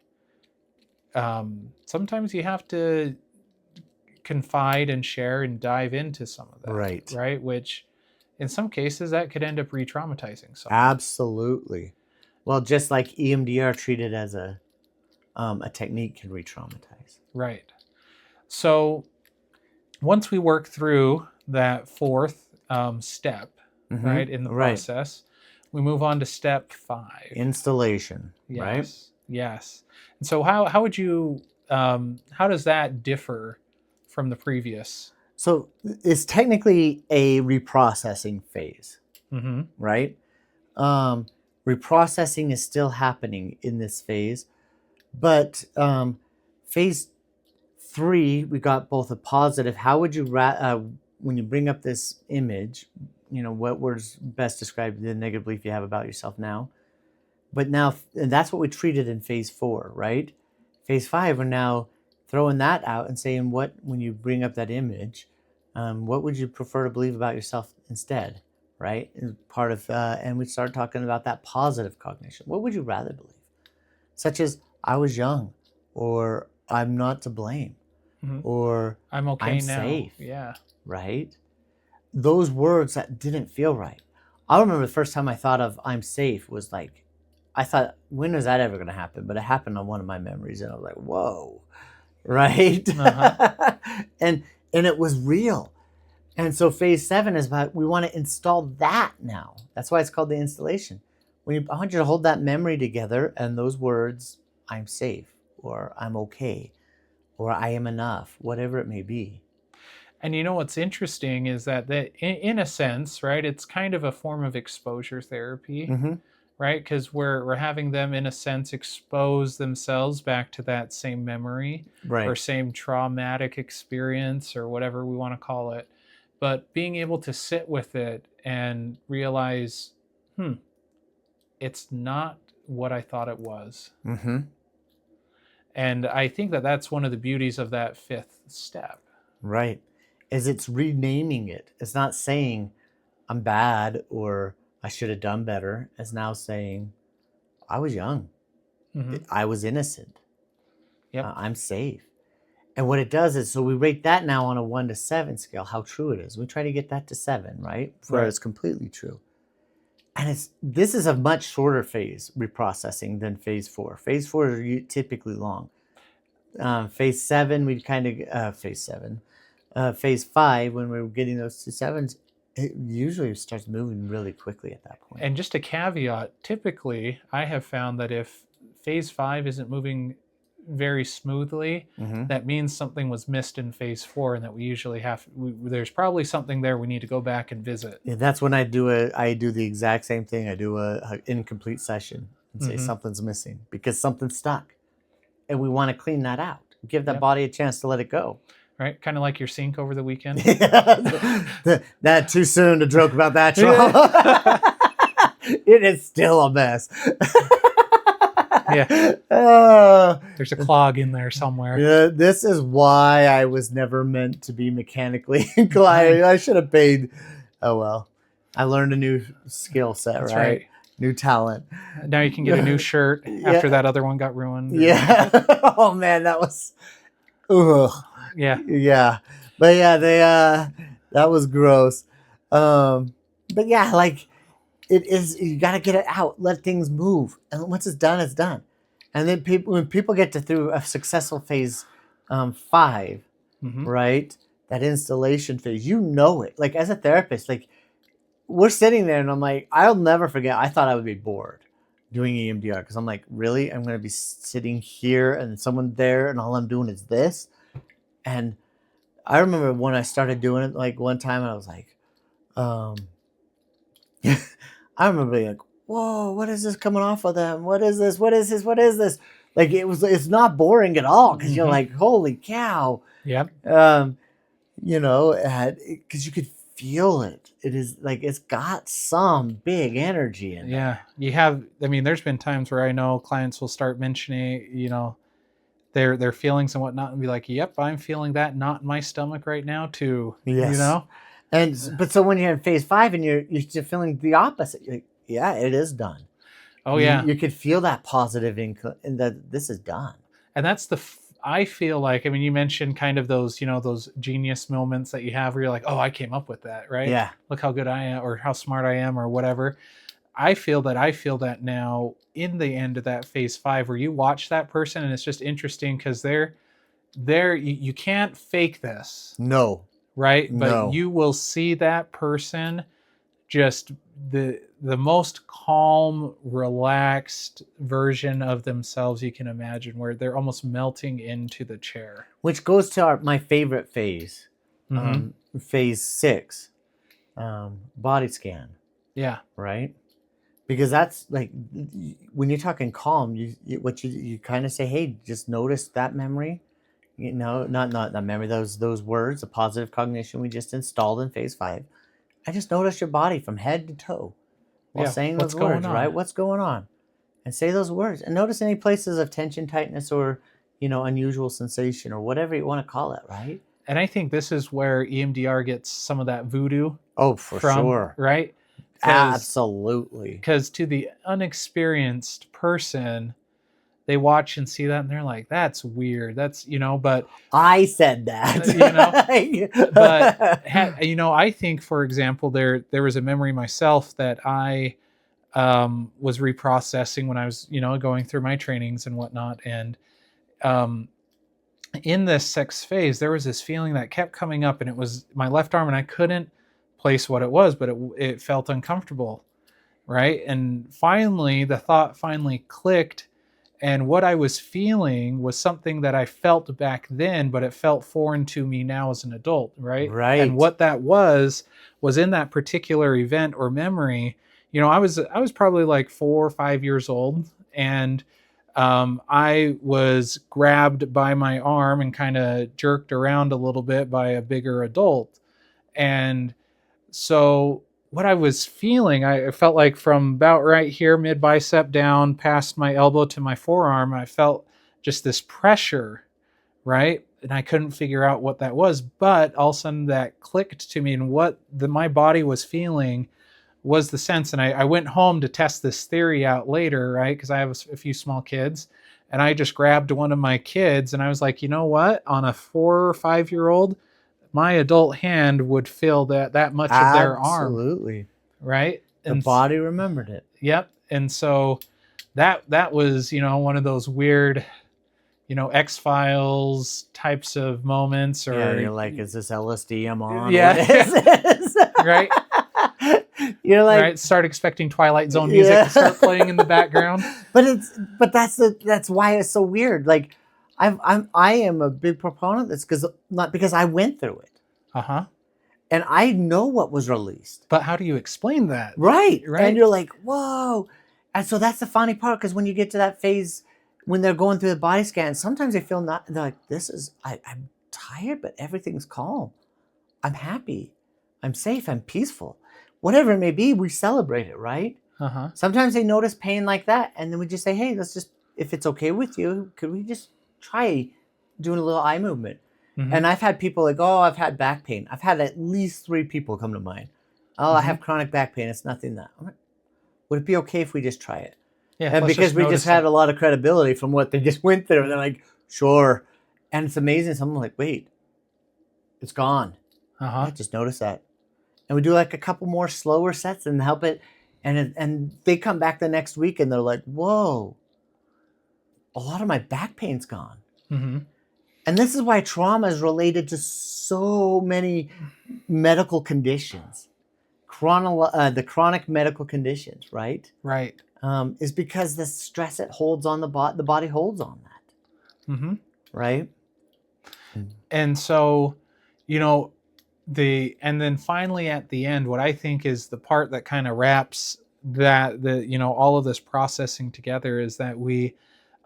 S1: sometimes you have to confide and share and dive into some of that,
S2: Right.
S1: right? Which in some cases that could end up re-traumatizing someone.
S2: Absolutely. Well, just like EMDR treated as a technique can re-traumatize.
S1: Right. So once we work through that fourth step,
S2: Mm-hmm.
S1: right, in the
S2: Right.
S1: process, we move on to step 5.
S2: Installation. Right.
S1: Yes. Yes. And so how would you how does that differ from the previous?
S2: So it's technically a reprocessing phase,
S1: Mm-hmm.
S2: right? Um, Reprocessing is still happening in this phase, but phase 3, we got both a positive. How would you when you bring up this image, what words best describe the negative belief you have about yourself now? But now, and that's what we treated in phase 4, right? Phase 5, we're now throwing that out and saying, what, when you bring up that image, what would you prefer to believe about yourself instead, right? And part of, and we start talking about that positive cognition. What would you rather believe? Such as, I was young, or I'm not to blame,
S1: Mm-hmm.
S2: or
S1: I'm okay
S2: I'm
S1: now.
S2: safe,
S1: Yeah.
S2: right? Those words that didn't feel right. I remember the first time I thought of I'm safe was like, I thought, when is that ever going to happen? But it happened on one of my memories, and I was like, whoa, right?
S1: Uh-huh.
S2: and it was real. And so phase 7 is about, we want to install that now. That's why it's called the installation. I want you to hold that memory together and those words, I'm safe, or I'm okay, or I am enough, whatever it may be.
S1: And what's interesting is that in a sense, right, it's kind of a form of exposure therapy,
S2: Mm-hmm.
S1: right? Because we're having them, in a sense, expose themselves back to that same memory
S2: Right.
S1: or same traumatic experience or whatever we want to call it. But being able to sit with it and realize, it's not what I thought it was.
S2: Mm-hmm.
S1: And I think that that's one of the beauties of that 5th step.
S2: Right. Is it's renaming it. It's not saying I'm bad or I should have done better. It's now saying I was young.
S1: Mm-hmm.
S2: I was innocent.
S1: Yep.
S2: I'm safe. And what it does is, so we rate that now on a 1 to 7 scale, how true it is. We try to get that to 7, right? Where
S1: Right.
S2: it's completely true. And this is a much shorter phase reprocessing than phase 4. Phase 4 is typically long. Phase 7, we kind of, phase 7. Phase 5, when we're getting those 2 sevens, it usually starts moving really quickly at that point.
S1: And just a caveat, typically I have found that if phase 5 isn't moving very smoothly,
S2: Mm-hmm.
S1: that means something was missed in phase 4, and that we usually there's probably something there we need to go back and visit.
S2: Yeah, that's when I do the exact same thing. I do a incomplete session and say
S1: Mm-hmm.
S2: something's missing because something's stuck, and we want to clean that out. Give that
S1: Yep.
S2: body a chance to let it go.
S1: Right, kind of like your sink over the weekend.
S2: That too soon to joke about that trauma. It is still a mess.
S1: Yeah.
S2: Uh,
S1: There's a clog in there somewhere.
S2: yeah, this is why I was never meant to be mechanically inclined. I should have paid. Oh well, I learned a new skill set,
S1: That's
S2: right?
S1: right.
S2: New talent.
S1: Now you can get a new shirt
S2: Yeah.
S1: after that other one got ruined.
S2: Yeah. Oh man, that was. Ugh.
S1: Yeah.
S2: Yeah. But yeah, that was gross. But yeah, like it is. You got to get it out. Let things move, and once it's done, it's done. And then when people get through a successful phase 5,
S1: Mm-hmm.
S2: right? That installation phase, you know it. Like as a therapist, like we're sitting there, and I'm like, I'll never forget. I thought I would be bored doing EMDR because I'm like, really? I'm going to be sitting here and someone there, and all I'm doing is this. And I remember when I started doing it, like one time, I was like, I remember being like, whoa, what is this coming off of them? What is this? What is this? What is this? Like it's not boring at all because you're
S1: Mhm.
S2: like, holy cow.
S1: Yep.
S2: You know, because you could feel it. It is like it's got some big energy in it.
S1: Yeah. You have. I mean, there's been times where I know clients will start mentioning, their feelings and whatnot, and be like, "Yep, I'm feeling that knot in my stomach right now too."
S2: Yes.
S1: You know.
S2: But so when you're in phase 5 and you're feeling the opposite, you're like, yeah, it is done.
S1: Oh yeah.
S2: You could feel that positive and that this is done.
S1: And that's I feel like, I mean, you mentioned kind of those, those genius moments that you have where you're like, oh, I came up with that, right?
S2: Yeah.
S1: Look how good I am, or how smart I am, or whatever. I feel that now in the end of that phase 5, where you watch that person, and it's just interesting because you can't fake this.
S2: No.
S1: Right? But
S2: No.
S1: you will see that person just the most calm, relaxed version of themselves you can imagine, where they're almost melting into the chair.
S2: Which goes to my favorite phase,
S1: Mm-hmm.
S2: phase 6, body scan.
S1: Yeah.
S2: Right? Because that's like when you're talking calm, you kind of say, hey, just notice that memory. Not that memory, those words, the positive cognition we just installed in phase 5. I just notice your body from head to toe while saying those words, right? What's going on? And say those words. And notice any places of tension, tightness, or, unusual sensation, or whatever you want to call it, right?
S1: And I think this is where EMDR gets some of that voodoo.
S2: Oh, for sure.
S1: Right?
S2: Absolutely.
S1: Because to the unexperienced person, they watch and see that and they're like, that's weird. That's, but
S2: I said that,
S1: but I think, for example, there was a memory myself that I was reprocessing when I was, going through my trainings and whatnot. And in this 6th phase, there was this feeling that kept coming up, and it was my left arm, and I couldn't place what it was, but it felt uncomfortable. Right. And finally, the thought clicked. And what I was feeling was something that I felt back then, but it felt foreign to me now as an adult, right?
S2: Right.
S1: And what that was in that particular event or memory. I was probably like 4 or 5 years old, and I was grabbed by my arm and kind of jerked around a little bit by a bigger adult. And so what I was feeling, I felt like from about right here, mid bicep down past my elbow to my forearm, I felt just this pressure, right? And I couldn't figure out what that was, but all of a sudden that clicked to me, and what my body was feeling was the sense. And I went home to test this theory out later, right? Because I have a few small kids, and I just grabbed one of my kids, and I was like, you know what? On a 4 or 5 year old, my adult hand would feel that much of their arm.
S2: Absolutely.
S1: Right?
S2: The body remembered it.
S1: Yep. And so that was, one of those weird, X-Files types of moments. Or
S2: yeah, you're like, is this LSD I'm on?
S1: Yeah.
S2: What is this?
S1: Right?
S2: You're like,
S1: right? Start expecting Twilight Zone music to start playing in the background.
S2: But that's why it's so weird. Like, I am a big proponent of this because not because I went through it
S1: Uh-huh.
S2: and I know what was released.
S1: But how do you explain that?
S2: Right. And
S1: Right?
S2: you're like, whoa. And so that's the funny part because when you get to that phase, when they're going through the body scan, sometimes they feel not, they're like, I'm tired, but everything's calm. I'm happy. I'm safe. I'm peaceful. Whatever it may be, we celebrate it, right?
S1: Uh-huh.
S2: Sometimes they notice pain like that. And then we just say, hey, let's just, if it's okay with you, could we just try doing a little eye movement?
S1: Mm-hmm.
S2: And I've had people like, oh, I've had back pain. I've had at least 3 people come to mind. Oh, I
S1: Mm-hmm.
S2: have chronic back pain. It's nothing that. I'm like, would it be okay if we just try it?
S1: Yeah,
S2: And
S1: let's
S2: because
S1: just
S2: we just
S1: notice
S2: had
S1: it.
S2: a lot of credibility from what they just went through, they're like, sure. And it's amazing. Someone like, wait, it's gone.
S1: Uh-huh.
S2: Yeah, just notice that. And we do like a couple more slower sets and help it. And they come back the next week and they're like, whoa, a lot of my back pain's gone.
S1: Mm-hmm.
S2: And this is why trauma is related to so many medical conditions. The chronic medical conditions, right?
S1: Right.
S2: Is because the stress it holds on the body holds on that,
S1: Mm-hmm.
S2: right?
S1: And so, you know, and then finally at the end, what I think is the part that kind of wraps all of this processing together is that we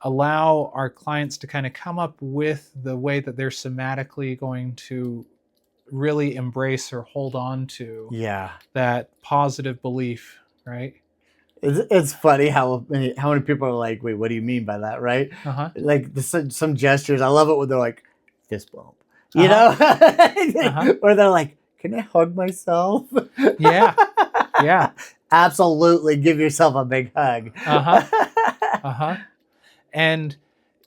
S1: allow our clients to kind of come up with the way that they're somatically going to really embrace or hold on to
S2: Yeah,
S1: that positive belief, right?
S2: it's funny how many people are like, wait, what do you mean by that, right?
S1: Uh-huh.
S2: Like some gestures. I love it when they're like fist bump,
S1: Uh-huh.
S2: or they're like, can I hug myself?
S1: Yeah. Yeah.
S2: Absolutely, give yourself a big hug.
S1: Uh-huh. Uh-huh. And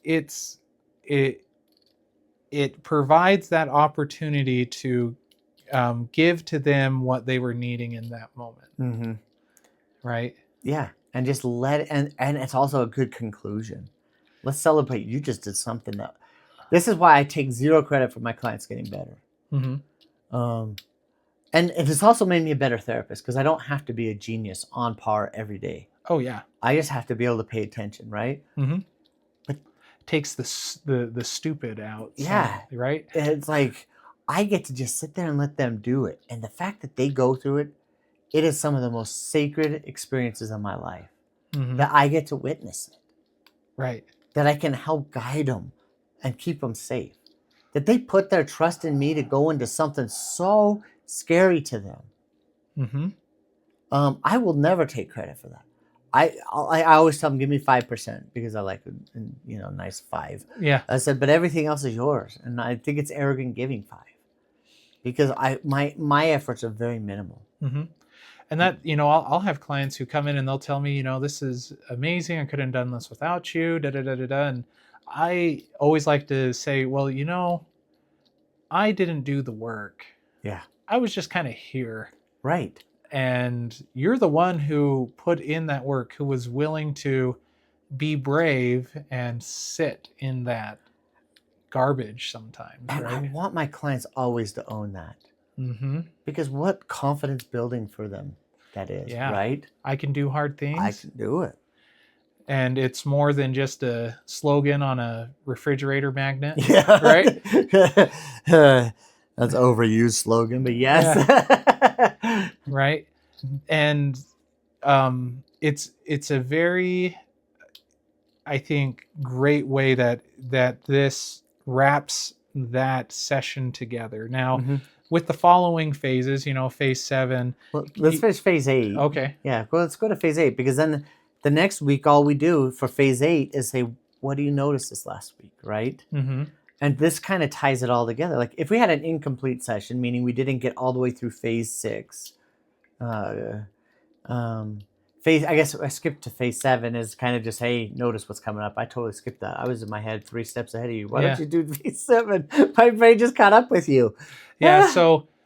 S1: it's it it provides that opportunity to give to them what they were needing in that moment,
S2: Mm-hmm.
S1: right?
S2: Yeah, and just let it, and it's also a good conclusion. Let's celebrate. You just did something that. This is why I take zero credit for my clients getting better.
S1: Mm-hmm.
S2: And it has also made me a better therapist because I don't have to be a genius on par every day.
S1: Oh yeah.
S2: I just have to be able to pay attention, right?
S1: Mm-hmm.
S2: But
S1: takes the stupid out.
S2: Yeah,
S1: right.
S2: it's like I get to just sit there and let them do it, and the fact that they go through it, it is some of the most sacred experiences of my life.
S1: Mm-hmm.
S2: That I get to witness it.
S1: Right.
S2: That I can help guide them and keep them safe. That they put their trust in me to go into something so scary to them.
S1: Mm-hmm.
S2: I will never take credit for that. I always tell them, give me 5% because I like a nice 5.
S1: Yeah.
S2: I said, but everything else is yours, and I think it's arrogant giving 5 because my efforts are very minimal.
S1: Mm-hmm. And that, I'll have clients who come in and they'll tell me, this is amazing. I couldn't have done this without you. Da da da da da. And I always like to say, well, I didn't do the work.
S2: Yeah.
S1: I was just kind of here.
S2: Right.
S1: And you're the one who put in that work, who was willing to be brave and sit in that garbage sometimes.
S2: And
S1: right?
S2: I want my clients always to own that.
S1: Mm-hmm.
S2: Because what confidence building for them that is,
S1: Yeah.
S2: right?
S1: I can do hard things.
S2: I can do it.
S1: And it's more than just a slogan on a refrigerator magnet.
S2: Yeah.
S1: Right?
S2: That's overused slogan, but yes.
S1: Yeah. Right. And it's a very, I think, great way that this wraps that session together. Now,
S2: Mm-hmm.
S1: with the following phases, phase 7.
S2: Well, let's finish phase 8.
S1: Okay.
S2: Yeah, let's go to phase 8 because then the next week, all we do for phase 8 is say, what do you notice this last week, right?
S1: Mm-hmm.
S2: And this kind of ties it all together. Like if we had an incomplete session, meaning we didn't get all the way through phase 6, I guess I skipped to phase 7 is kind of just, hey, notice what's coming up. I totally skipped that. I was in my head 3 steps ahead of you. Why don't you do phase 7? My brain just caught up with you.
S1: Yeah.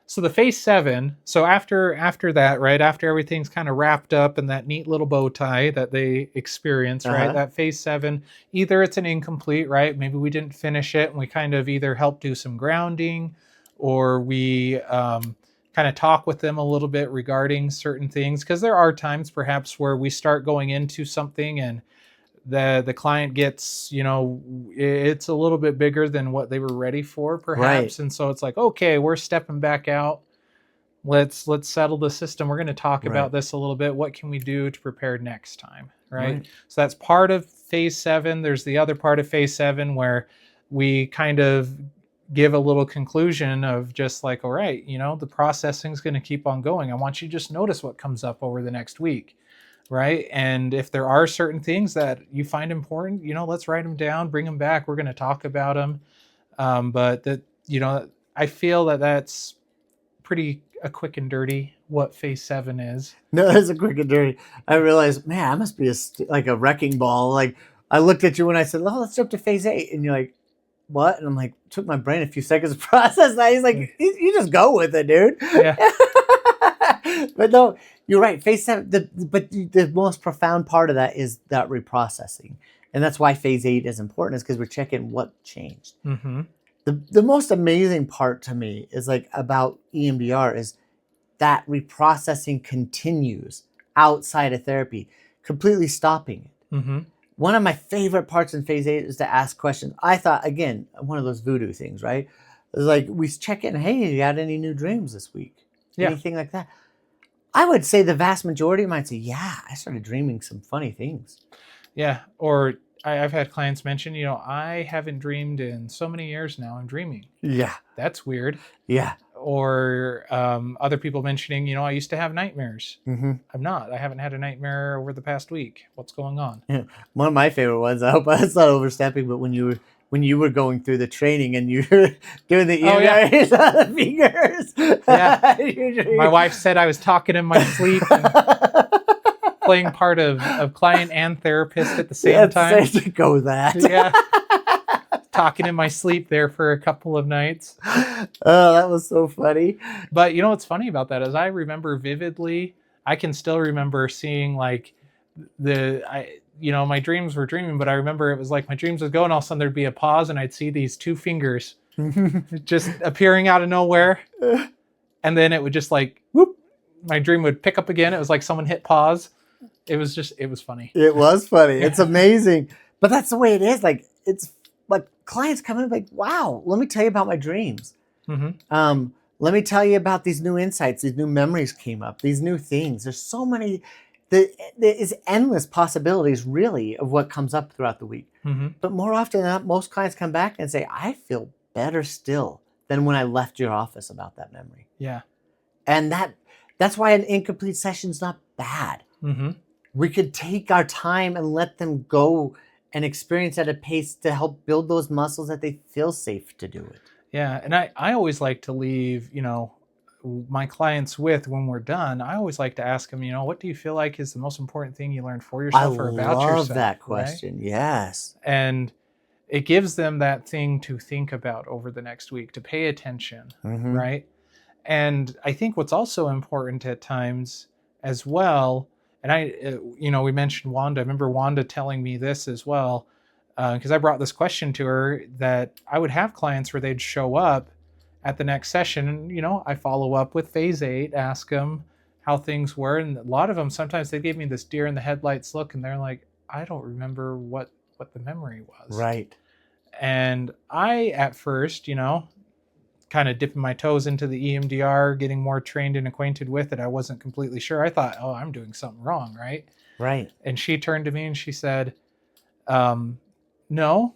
S1: So the phase 7. So after that, right after everything's kind of wrapped up in that neat little bow tie that they experience, right?
S2: Uh-huh.
S1: That phase 7, either it's an incomplete, right? Maybe we didn't finish it, and we kind of either help do some grounding, or we kind of talk with them a little bit regarding certain things, because there are times perhaps where we start going into something and the client gets, it's a little bit bigger than what they were ready for,
S2: Right.
S1: perhaps. And so it's like, okay, we're stepping back out. Let's settle the system. We're going to talk
S2: Right.
S1: about this a little bit. What can we do to prepare next time? Right.
S2: Right.
S1: So that's part of phase 7. There's the other part of phase 7 where we kind of give a little conclusion of just like, all right, the processing is going to keep on going. I want you to just notice what comes up over the next week. Right. And if there are certain things that you find important, let's write them down, bring them back. We're going to talk about them. But that, I feel that that's pretty a quick and dirty what phase 7 is.
S2: No, that's a quick and dirty. I realized, man, I must be like a wrecking ball. Like I looked at you when I said, "Oh, let's jump to phase 8," and you're like, "What?" And I'm like, took my brain a few seconds to process that. He's like, "You just go with it, dude."
S1: Yeah.
S2: But no, you're right. Phase 7. But the most profound part of that is that reprocessing, and that's why phase 8 is important. Is because we're checking what changed.
S1: Mm-hmm.
S2: The most amazing part to me is like about EMDR is that reprocessing continues outside of therapy, completely stopping it.
S1: Mm-hmm.
S2: One of my favorite parts in phase 8 is to ask questions. I thought, again, one of those voodoo things, right? It was like we check in, hey, you had any new dreams this week?
S1: Yeah.
S2: Anything like that? I would say the vast majority might say, yeah, I started dreaming some funny things.
S1: Yeah. Or I've had clients mention, I haven't dreamed in so many years now. I'm dreaming.
S2: Yeah.
S1: That's weird.
S2: Yeah.
S1: Or other people mentioning, I used to have nightmares.
S2: Mm-hmm.
S1: I'm not. I haven't had a nightmare over the past week. What's going on?
S2: Yeah. One of my favorite ones, I hope that's not overstepping, but when you were going through the training and you were doing the EMDR on the fingers.
S1: Yeah. My wife said I was talking in my sleep and playing part of client and therapist at the same time.
S2: Go with that.
S1: Yeah. Talking in my sleep there for a couple of nights.
S2: Oh, that was so funny.
S1: But what's funny about that is I remember vividly, I can still remember seeing like my dreams were dreaming, but I remember it was like my dreams would go and all of a sudden there'd be a pause and I'd see these 2 fingers just appearing out of nowhere. And then it would just like, whoop, my dream would pick up again. It was like someone hit pause. It was funny.
S2: It was funny. It's amazing. But that's the way it is. Like, it's like clients come in like, wow, let me tell you about my dreams.
S1: Mm-hmm.
S2: Let me tell you about these new insights. These new memories came up. These new things. There's so many. There is endless possibilities, really, of what comes up throughout the week.
S1: Mm-hmm.
S2: But more often than not, most clients come back and say, I feel better still than when I left your office about that memory.
S1: Yeah.
S2: And that's why an incomplete session is not bad.
S1: Mm-hmm.
S2: We could take our time and let them go and experience at a pace to help build those muscles that they feel safe to do it.
S1: Yeah. And I always like to leave, my clients with when we're done. I always like to ask them, what do you feel like is the most important thing you learned for yourself or about yourself?
S2: I love that question. Right? Yes.
S1: And it gives them that thing to think about over the next week, to pay attention. Mm-hmm. Right. And I think what's also important at times as well, and we mentioned Wanda. I remember Wanda telling me this as well, because I brought this question to her that I would have clients where they'd show up at the next session, and I follow up with phase 8, ask them how things were, and a lot of them sometimes they gave me this deer in the headlights look, and they're like, I don't remember what the memory was.
S2: Right.
S1: And I at first, kind of dipping my toes into the EMDR, getting more trained and acquainted with it, I wasn't completely sure. I thought, oh, I'm doing something wrong, right?
S2: Right.
S1: And she turned to me and she said, no,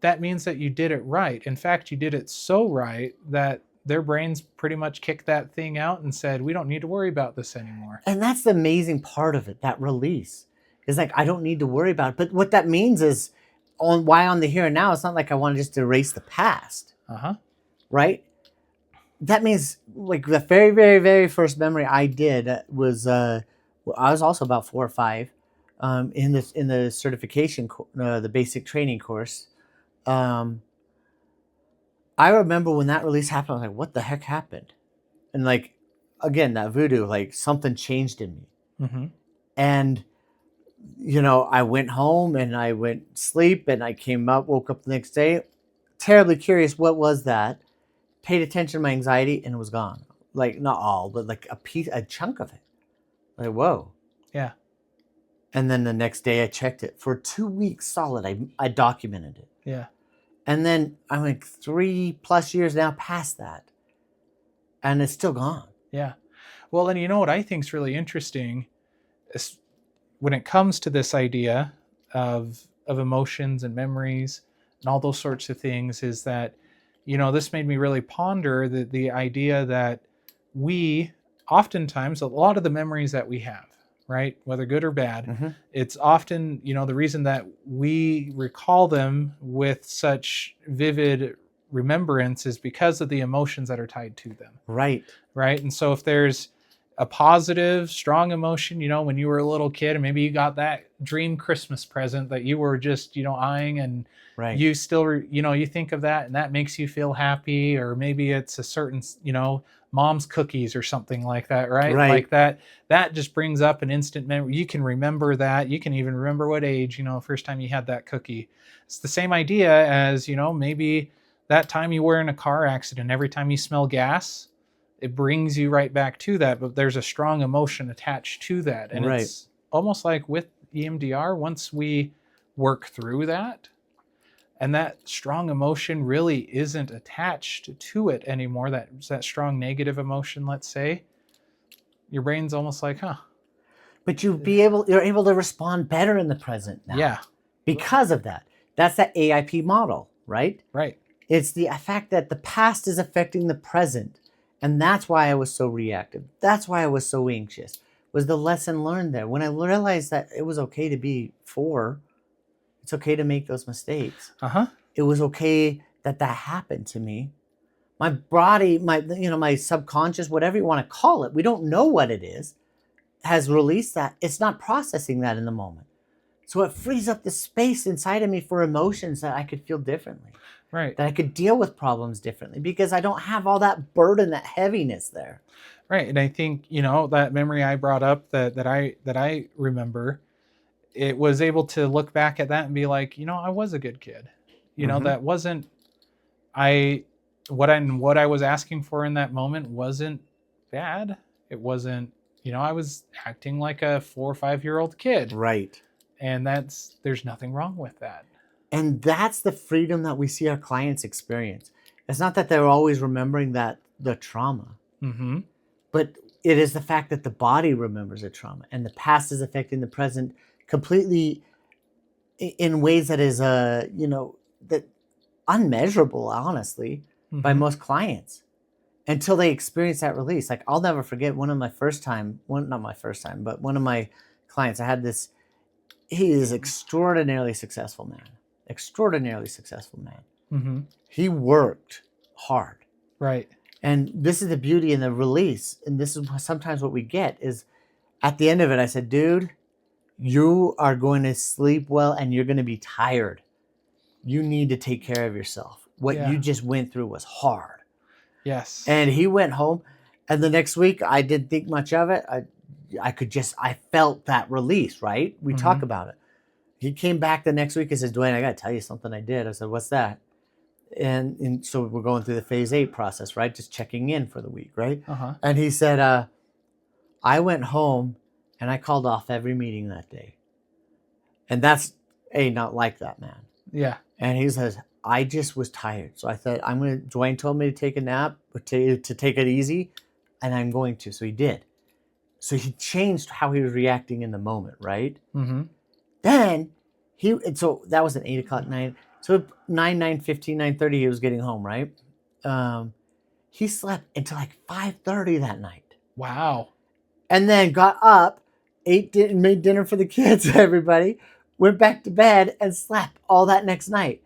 S1: that means that you did it right. In fact, you did it so right that their brains pretty much kicked that thing out and said, we don't need to worry about this anymore.
S2: And that's the amazing part of it, that release. It's like, I don't need to worry about it. But what that means is, on the here and now, it's not like I want to just erase the past.
S1: Uh-huh. Right?
S2: That means, like, the very, very, very first memory I did was, I was also about 4 or 5 in the certification, the basic training course. I remember when that release happened, I was like, what the heck happened? And like, again, that voodoo, like something changed in me.
S1: Mm-hmm.
S2: And, I went home and I went sleep and I woke up the next day, terribly curious, what was that? Paid attention to my anxiety and it was gone. Like, not all, but like a chunk of it. Like, whoa.
S1: Yeah.
S2: And then the next day I checked it. For 2 weeks solid, I documented it.
S1: Yeah.
S2: And then I'm like 3+ years now past that. And it's still gone.
S1: Yeah. Well, and you know what I think is really interesting is when it comes to this idea of emotions and memories and all those sorts of things is that, this made me really ponder the idea that we oftentimes, a lot of the memories that we have, right, whether good or bad,
S2: Mm-hmm.
S1: it's often, the reason that we recall them with such vivid remembrance is because of the emotions that are tied to them.
S2: Right.
S1: Right. And so if there's a positive, strong emotion, when you were a little kid and maybe you got that dream Christmas present that you were just, eyeing, and
S2: Right.
S1: you still, you think of that and that makes you feel happy, or maybe it's a certain, mom's cookies or something like that, right?
S2: Right.
S1: Like that just brings up an instant memory. You can remember that. You can even remember what age, first time you had that cookie. It's the same idea as, maybe that time you were in a car accident. Every time you smell gas, it brings you right back to that, but there's a strong emotion attached to that. And
S2: Right.
S1: it's almost like with EMDR, once we work through that, and that strong emotion really isn't attached to it anymore, that strong negative emotion, let's say, your brain's almost like,
S2: But you're able to respond better in the present now.
S1: yeah,
S2: Because of that. That's that AIP model, right?
S1: right,
S2: It's the fact that the past is affecting the present. And that's why I was so reactive. That's why I was so anxious. Was the lesson learned there. When I realized that it was okay to be 4, it's okay to make those mistakes. It was okay that happened to me. My body, my subconscious, whatever you want to call it, we don't know what it is, has released that. It's not processing that in the moment. So it frees up the space inside of me for emotions that I could feel differently.
S1: right,
S2: That I could deal with problems differently because I don't have all that burden, that heaviness there.
S1: right. And I think, that memory I brought up that I remember, it was able to look back at that and be like, I was a good kid.
S2: Mhm.
S1: That wasn't I what I was asking for in that moment wasn't bad. It wasn't, I was acting like a 4 or 5 year old kid.
S2: Right.
S1: And there's nothing wrong with that.
S2: And that's the freedom that we see our clients experience. It's not that they're always remembering the trauma,
S1: Mm-hmm.
S2: but it is the fact that the body remembers the trauma and the past is affecting the present completely in ways that is that unmeasurable, honestly, by
S1: Mm-hmm.
S2: most clients until they experience that release. Like I'll never forget one of my not my first time, but one of my clients. I had this. He is extraordinarily successful man. Extraordinarily successful man.
S1: Mm-hmm.
S2: He worked hard.
S1: Right.
S2: And this is the beauty in the release. And this is sometimes what we get is at the end of it, I said, dude, you are going to sleep well and you're going to be tired. You need to take care of yourself. What
S1: Yeah.
S2: you just went through was hard.
S1: Yes.
S2: And he went home. And the next week, I didn't think much of it. I felt that release, right? We talk
S1: Mhm.
S2: about it. He came back the next week and says, Dwayne, I got to tell you something I did. I said, what's that? And so we're going through the phase 8 process, right? Just checking in for the week, right?
S1: Uh-huh.
S2: And he said, I went home and I called off every meeting that day. And that's not like that, man.
S1: Yeah.
S2: And he says, I just was tired. So I said, Dwayne told me to take a nap, or to take it easy, and I'm going to. So he did. So he changed how he was reacting in the moment, right?
S1: Mm-hmm.
S2: Then so that was at 8 o'clock night. So 9:15, 9:30, he was getting home, right? He slept until like 5:30 that night.
S1: Wow.
S2: And then got up, made dinner for the kids, everybody, went back to bed and slept all that next night.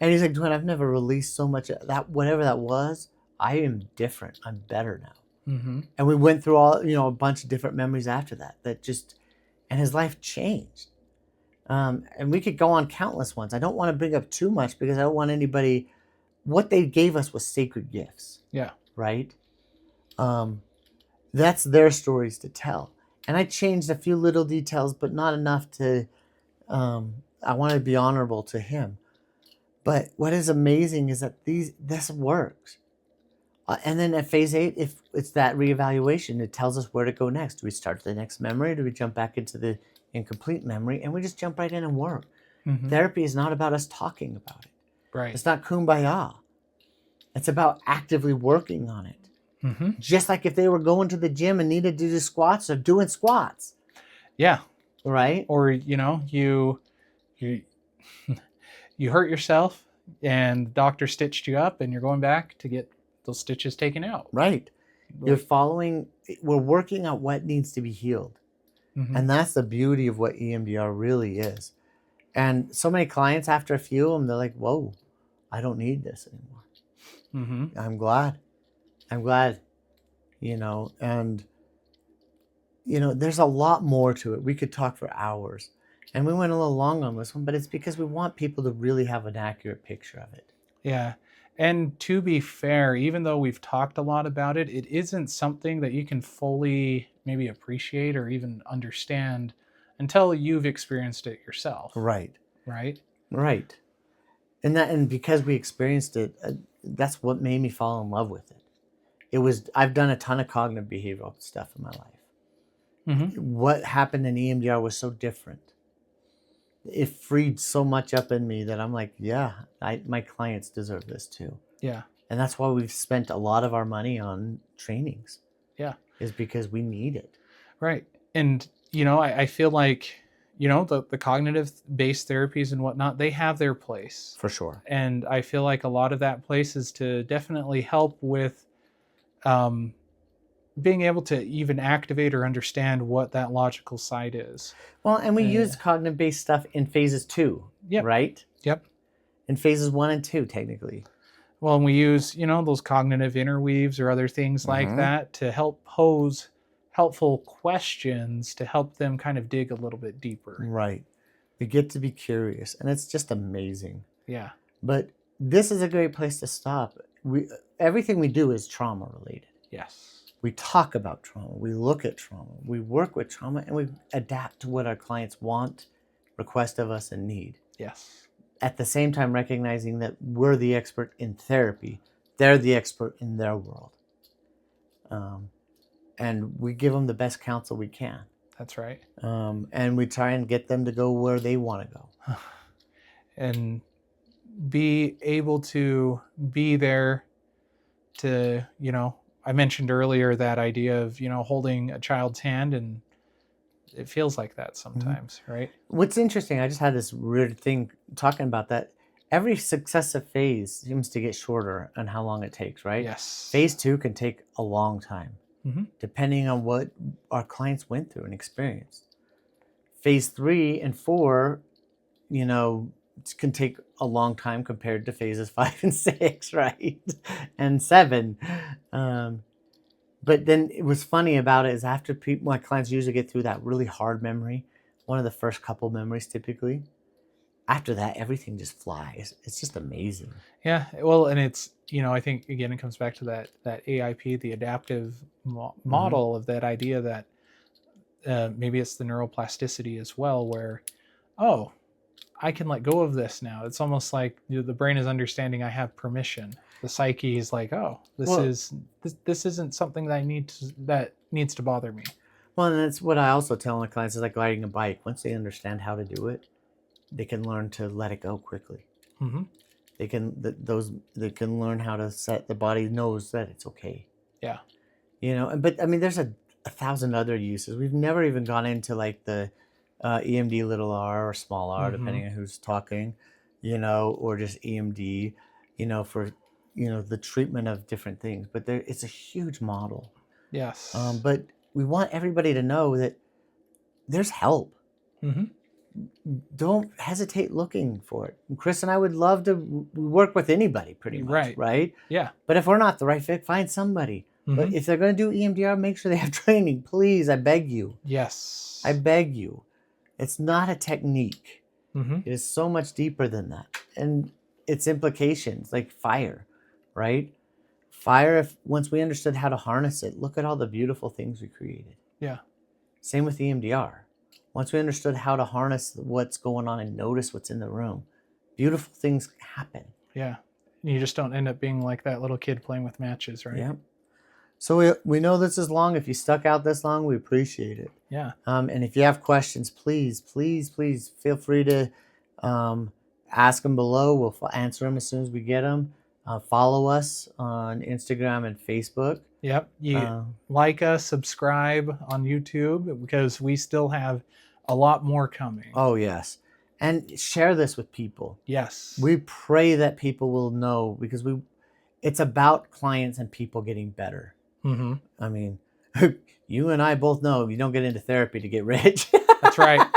S2: And he's like, Dwayne, I've never released so much of that, whatever that was. I am different. I'm better now.
S1: Mm-hmm.
S2: And we went through all, a bunch of different memories after that and his life changed. And we could go on countless ones. I don't want to bring up too much because I don't want anybody, what they gave us was sacred gifts.
S1: Yeah.
S2: Right? That's their stories to tell. And I changed a few little details, but not enough to, I want to be honorable to him. But what is amazing is that this works. And then at phase 8, if it's that reevaluation, it tells us where to go next. Do we start the next memory? Or do we jump back into the in complete memory, and we just jump right in and work.
S1: Mm-hmm.
S2: Therapy is not about us talking about it.
S1: Right.
S2: It's not kumbaya. It's about actively working on it.
S1: Mm-hmm.
S2: Just like if they were going to the gym and needed to do squats, or doing squats.
S1: Yeah.
S2: Right?
S1: Or, you you hurt yourself and the doctor stitched you up and you're going back to get those stitches taken out.
S2: Right. We're working on what needs to be healed.
S1: Mm-hmm.
S2: And that's the beauty of what EMDR really is. And so many clients, after a few of them, they're like, whoa, I don't need this anymore.
S1: Mm-hmm.
S2: I'm glad, and, there's a lot more to it. We could talk for hours. And we went a little long on this one, but it's because we want people to really have an accurate picture of it.
S1: Yeah. And to be fair, even though we've talked a lot about it, it isn't something that you can fully maybe appreciate or even understand until you've experienced it yourself.
S2: Right.
S1: Right.
S2: Right. And because we experienced it, that's what made me fall in love with it. I've done a ton of cognitive behavioral stuff in my life.
S1: Mm-hmm.
S2: What happened in EMDR was so different. It freed so much up in me that I'm like, yeah, my clients deserve this too.
S1: Yeah.
S2: And that's why we've spent a lot of our money on trainings.
S1: Yeah.
S2: Is because we need it.
S1: Right. And, I feel like, the cognitive based therapies and whatnot, they have their place.
S2: For sure.
S1: And I feel like a lot of that place is to definitely help with being able to even activate or understand what that logical side is.
S2: Well, and we use cognitive based stuff in phases 2.
S1: Yep.
S2: Right?
S1: Yep.
S2: In phases 1 and 2, technically.
S1: Well, and we use, those cognitive interweaves or other things like that to help pose helpful questions to help them kind of dig a little bit deeper.
S2: Right. We get to be curious, and it's just amazing.
S1: Yeah.
S2: But this is a great place to stop. Everything we do is trauma related.
S1: Yes.
S2: We talk about trauma. We look at trauma. We work with trauma, and we adapt to what our clients want, request of us, and need.
S1: Yes.
S2: At the same time, recognizing that we're the expert in therapy. They're the expert in their world. And we give them the best counsel we can.
S1: That's right.
S2: And we try and get them to go where they want to go.
S1: And be able to be there to, I mentioned earlier that idea of, holding a child's hand, and it feels like that sometimes, right?
S2: What's interesting, I just had this weird thing talking about that. Every successive phase seems to get shorter on how long it takes, right?
S1: Yes.
S2: Phase 2 can take a long time, depending on what our clients went through and experienced. Phase 3 and 4, can take a long time compared to phases 5 and 6, right? And 7. But then it was funny about it is after my clients usually get through that really hard memory, one of the first couple memories typically, after that, everything just flies. It's just amazing.
S1: Yeah. Well, and it's, I think, again, it comes back to that AIP, the adaptive model of that idea that maybe it's the neuroplasticity as well, where, oh, I can let go of this now. It's almost like the brain is understanding I have permission. The psyche is like, oh, this isn't something that needs to bother me.
S2: Well, and that's what I also tell my clients is like riding a bike. Once they understand how to do it, they can learn to let it go quickly.
S1: Mm-hmm.
S2: They can learn how to set the body knows that it's okay.
S1: Yeah.
S2: But I mean, there's a 1,000 other uses. We've never even gone into like the EMD little r or small r, depending on who's talking, or just EMD, for, the treatment of different things. But it's a huge model.
S1: Yes.
S2: But we want everybody to know that there's help.
S1: Mm-hmm.
S2: Don't hesitate looking for it. And Chris and I would love to work with anybody pretty much, right?
S1: Yeah.
S2: But if we're not the right fit, find somebody. But if they're going to do EMDR, make sure they have training. Please, I beg you.
S1: Yes.
S2: I beg you. It's not a technique.
S1: It
S2: is so much deeper than that. And its implications, like fire, right? Fire, once we understood how to harness it, look at all the beautiful things we created.
S1: Yeah.
S2: Same with EMDR. Once we understood how to harness what's going on and notice what's in the room, beautiful things happen.
S1: Yeah. You just don't end up being like that little kid playing with matches, right?
S2: Yeah. So we know this is long. If you stuck out this long, we appreciate it.
S1: Yeah.
S2: And if you have questions, please, please, please feel free to ask them below. We'll answer them as soon as we get them. Follow us on Instagram and Facebook.
S1: Yep. You like us, subscribe on YouTube, because we still have a lot more coming.
S2: Oh, yes. And share this with people.
S1: Yes.
S2: We pray that people will know, because it's about clients and people getting better.
S1: Mm-hmm.
S2: I mean, you and I both know you don't get into therapy to get rich.
S1: That's right.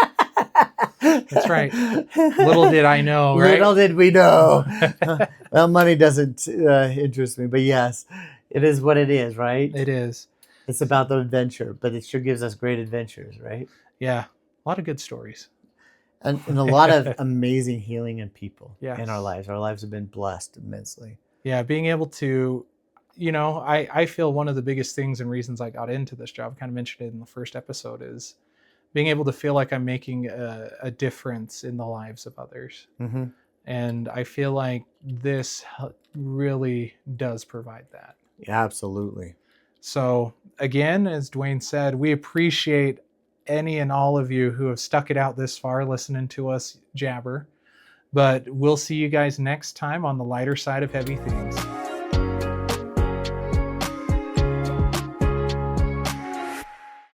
S1: That's right. Little did I know, right?
S2: Little did we know. Well, money doesn't interest me, but yes, it is what it is, right?
S1: It is.
S2: It's about the adventure, but it sure gives us great adventures, right?
S1: Yeah. A lot of good stories.
S2: And a lot of amazing healing in people
S1: Yes.
S2: in our lives. Our lives have been blessed immensely.
S1: Yeah. Being able to, I feel one of the biggest things and reasons I got into this job, kind of mentioned it in the first episode, is being able to feel like I'm making a difference in the lives of others.
S2: Mm-hmm.
S1: And I feel like this really does provide that.
S2: Yeah, absolutely.
S1: So again, as Dwayne said, we appreciate any and all of you who have stuck it out this far listening to us jabber. But we'll see you guys next time on the lighter side of heavy things.